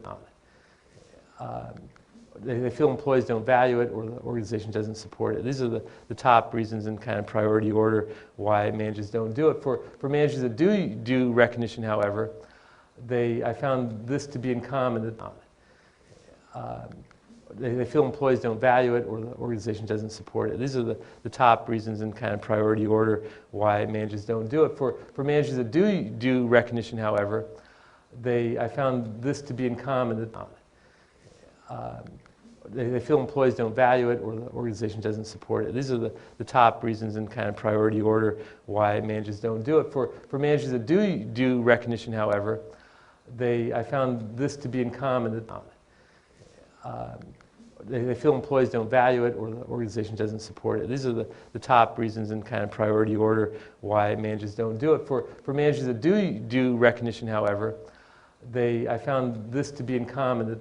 They feel employees don't value it, or the organization doesn't support it. These are the top reasons in kind of priority order why managers don't do it. For managers that do recognition, however, I found this to be in common. They feel employees don't value it, or the organization doesn't support it. These are the top reasons in kind of priority order why managers don't do it. For managers that do recognition, however, I found this to be in common. They feel employees don't value it, or the organization doesn't support it. These are the top reasons in kind of priority order why managers don't do it. For managers that do recognition, however, I found this to be in common. They feel employees don't value it, or the organization doesn't support it. These are the top reasons in kind of priority order why managers don't do it. For managers that do recognition, however, I found this to be in common.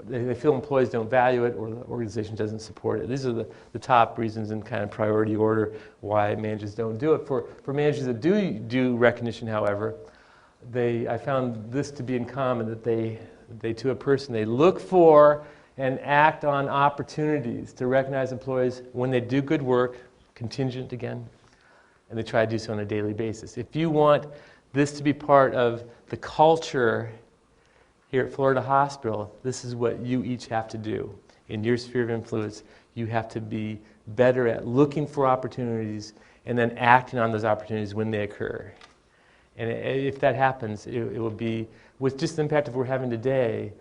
They feel employees don't value it, or the organization doesn't support it. These are the top reasons in kind of priority order why managers don't do it. For managers that do recognition, however, I found this to be in common, that they to a person, they look for and act on opportunities to recognize employees when they do good work, contingent again, and they try to do so on a daily basis. If you want this to be part of the culture here at Florida Hospital, this is what you each have to do. In your sphere of influence, you have to be better at looking for opportunities and then acting on those opportunities when they occur. And if that happens, it will be, with just the impact that we're having today,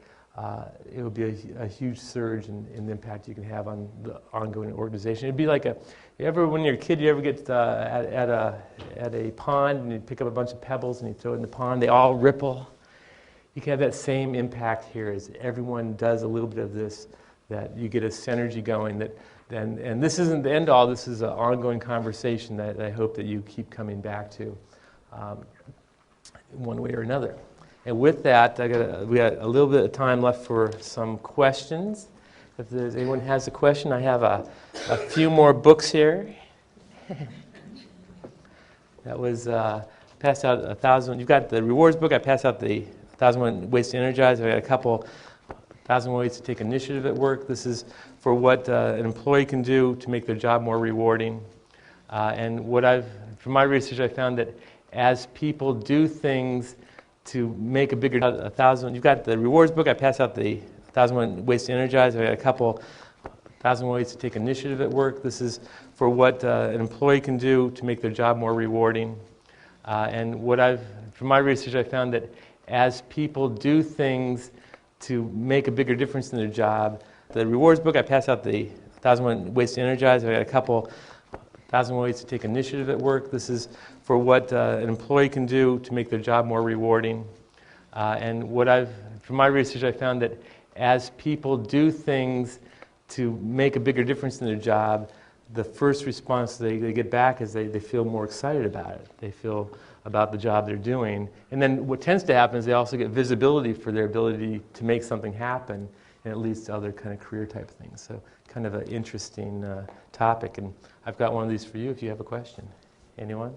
it will be a huge surge in the impact you can have on the ongoing organization. It'd be like when you're a kid, you ever get at a pond and you pick up a bunch of pebbles and you throw it in the pond, they all ripple. You can have that same impact here as everyone does a little bit of this, that you get a synergy going. And this isn't the end all, this is an ongoing conversation that I hope that you keep coming back to one way or another. And with that, we got a little bit of time left for some questions. If anyone has a question, I have a few more books here. That was passed out 1,000. You've got the rewards book. I passed out the 1,001 Ways to Energize. I got a couple 1,000 Ways to Take Initiative at Work. This is for what an employee can do to make their job more rewarding. And from my research, I found that as people do things to make a bigger 1,000. You've got the rewards book. I passed out the 1,001 Ways to Energize. I got a couple 1,000 Ways to Take Initiative at Work. This is for what an employee can do to make their job more rewarding. And from my research, I found that as people do things to make a bigger difference in their job, the rewards book, I passed out the 1,001 Ways to Energize. I got a couple 1,000 Ways to Take Initiative at Work. This is for what an employee can do to make their job more rewarding. And from my research, I found that as people do things to make a bigger difference in their job, the first response they get back is they feel more excited about it. They feel about the job they're doing. And then what tends to happen is they also get visibility for their ability to make something happen, and it leads to other kind of career type things. So kind of an interesting topic. And I've got one of these for you if you have a question. Anyone?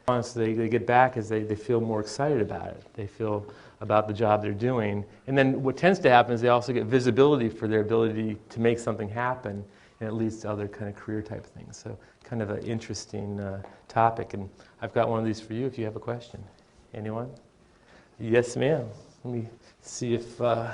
Once they get back is they feel more excited about it. They feel about the job they're doing. And then what tends to happen is they also get visibility for their ability to make something happen, and it leads to other kind of career type things. So kind of an interesting topic. And I've got one of these for you if you have a question. Anyone? Yes, ma'am. Let me see if... And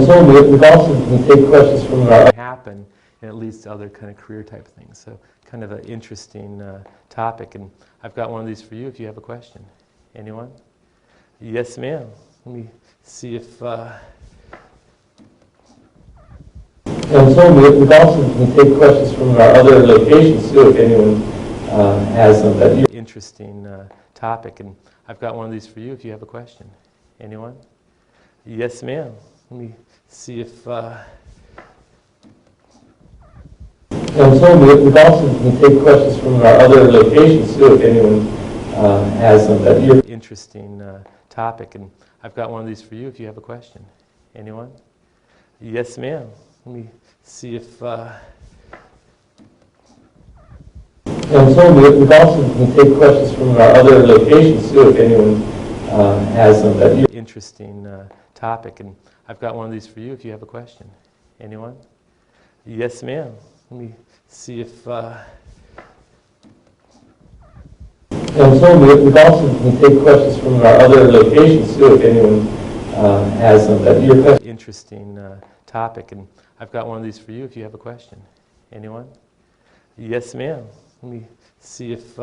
so we've also take questions from our... happen, and it leads to other kind of career type things. So kind of an interesting topic. And I've got one of these for you if you have a question. Anyone? Yes, ma'am. Let me see if... And so we've also take questions from our other locations too, if anyone has them that you... Interesting topic. And I've got one of these for you if you have a question. Anyone? Yes, ma'am. Let me see if... And so we've also take questions from our other locations too, if anyone has them that you... Interesting topic. And I've got one of these for you if you have a question. Anyone? Yes, ma'am. Let me see if... And so we've also take questions from our other locations too, if anyone has them that you... Interesting topic. And I've got one of these for you if you have a question. Anyone? Yes, ma'am. Let me see if... And so we've also take questions from our other locations too, if anyone has them that you... Interesting topic. And I've got one of these for you if you have a question. Anyone? Yes, ma'am. Let me see if...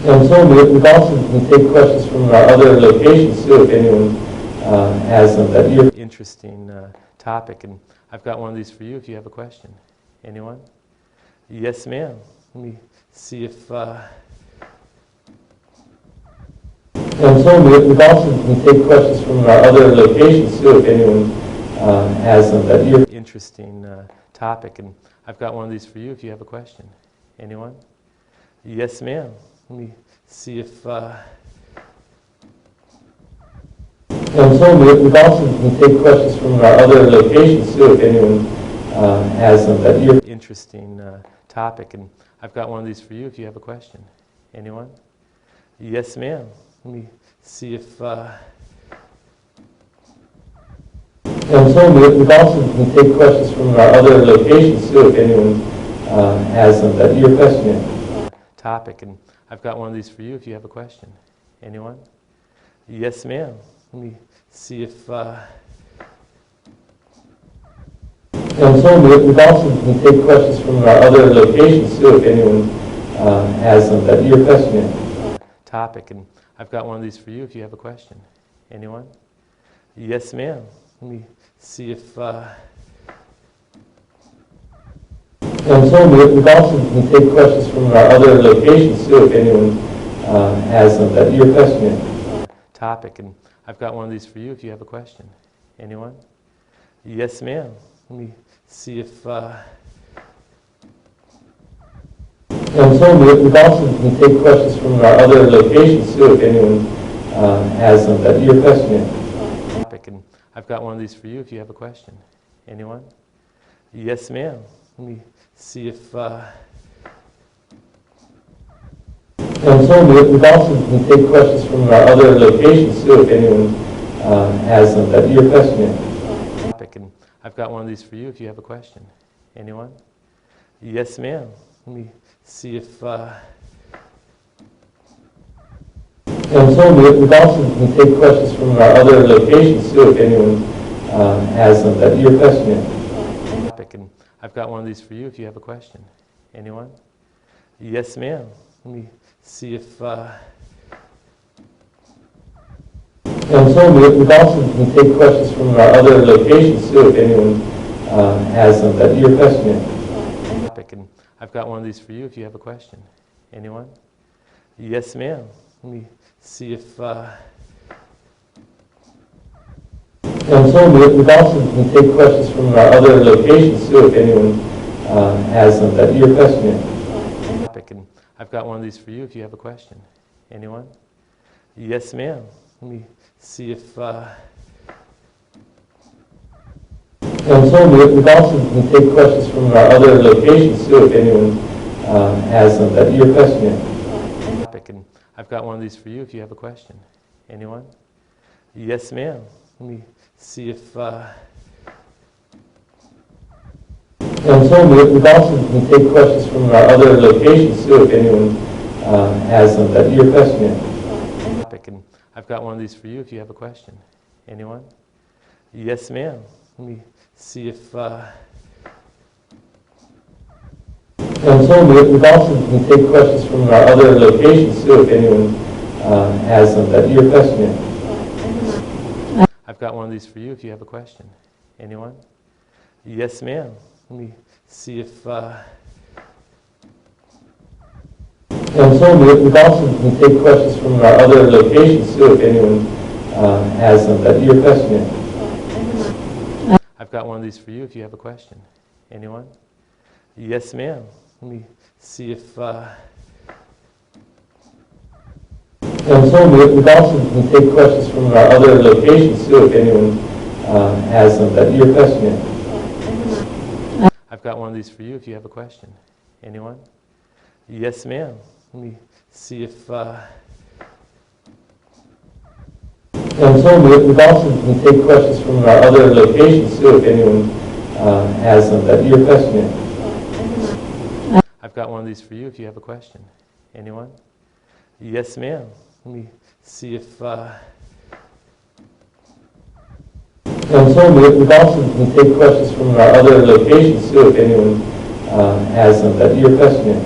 And so we've also take questions from our other locations too, if anyone has them that you... Interesting topic. And I've got one of these for you if you have a question. Anyone? Yes, ma'am. Let me see if... And so we've also take questions from our other locations too, if anyone has them that you... Interesting topic. And I've got one of these for you if you have a question. Anyone? Yes, ma'am. Let me see if... And so we've also take questions from our other locations too, if anyone has them that you... Interesting topic. And I've got one of these for you if you have a question. Anyone? Yes, ma'am. Let me see if... And so we've also take questions from our other locations too, if anyone has them that you're questioning. Topic. And I've got one of these for you if you have a question. Anyone? Yes, ma'am. Let me see if... And so we've also take questions from our other locations too, if anyone has them that you're questioning. Topic. And I've got one of these for you if you have a question. Anyone? Yes, ma'am. Let me see if... And so we've also take questions from our other locations too, if anyone has them that you're questioning. Topic. And I've got one of these for you if you have a question. Anyone? Yes, ma'am. Let me see if... And so we've also take questions from our other locations too, if anyone has them that you're questioning. Topic. And I've got one of these for you if you have a question. Anyone? Yes, ma'am. Let me see if... And so we've also take questions from our other locations too, if anyone has them that you're questioning. Topic. And I've got one of these for you if you have a question. Anyone? Yes, ma'am. Let me see if... And so we've also take questions from our other locations too, if anyone has them that you're questioning. Topic. And I've got one of these for you if you have a question. Anyone? Yes, ma'am. Let me see if... And so we've also take questions from our other locations too, if anyone has them that you're questioning. Topic. And I've got one of these for you if you have a question. Anyone? Yes, ma'am. Let me see if... And so we've also take questions from our other locations too, if anyone has them that you're questioning. Topic. And I've got one of these for you if you have a question. Anyone? Yes, ma'am. Let me see if... And so we've also can take questions from our other locations too, if anyone has them that you're questioning. And I've got one of these for you if you have a question. Anyone? Yes, ma'am. Let me see if... And so we've also can take questions from our other locations too, if anyone has them that you're questioning. And I've got one of these for you if you have a question. Anyone? Yes, ma'am. Let me see if... And so we've also can take questions from our other locations too, if anyone has them that you're questioning. I've got one of these for you if you have a question. Anyone? Yes, ma'am. Let me see if... And so we've also can take questions from our other locations too, if anyone has them that you're questioning. I've got one of these for you if you have a question. Anyone? Yes, ma'am. Let me see if... And so we've also can take questions from our other locations too, if anyone has them that you're questioning. I've got one of these for you if you have a question. Anyone? Yes, ma'am. Let me see if... And so we've also can take questions from our other locations too, if anyone has them that you're questioning. I've got one of these for you if you have a question. Anyone? Yes, ma'am. Let me see if... And so we've also can take questions from our other locations too, if anyone has them that you're questioning.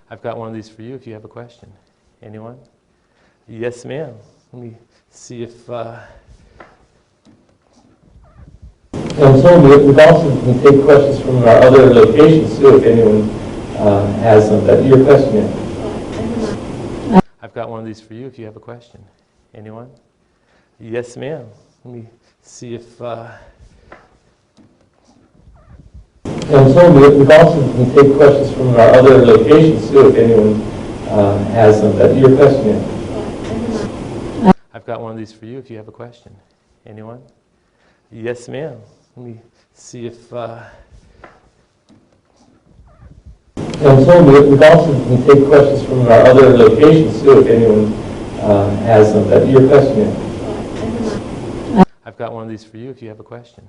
I've got one of these for you if you have a question. Anyone? Yes, ma'am. Let me see if... And so we've also can take questions from our other locations too, if anyone has them that you're questioning. I've got one of these for you if you have a question. Anyone? Yes, ma'am. Let me see if... And so we've also can take questions from our other locations too, if anyone has them that you're questioning. I've got one of these for you if you have a question. Anyone? Yes, ma'am. Let me see if... And so we've also can take questions from our other locations too, if anyone has them that you're questioning. I've got one of these for you if you have a question.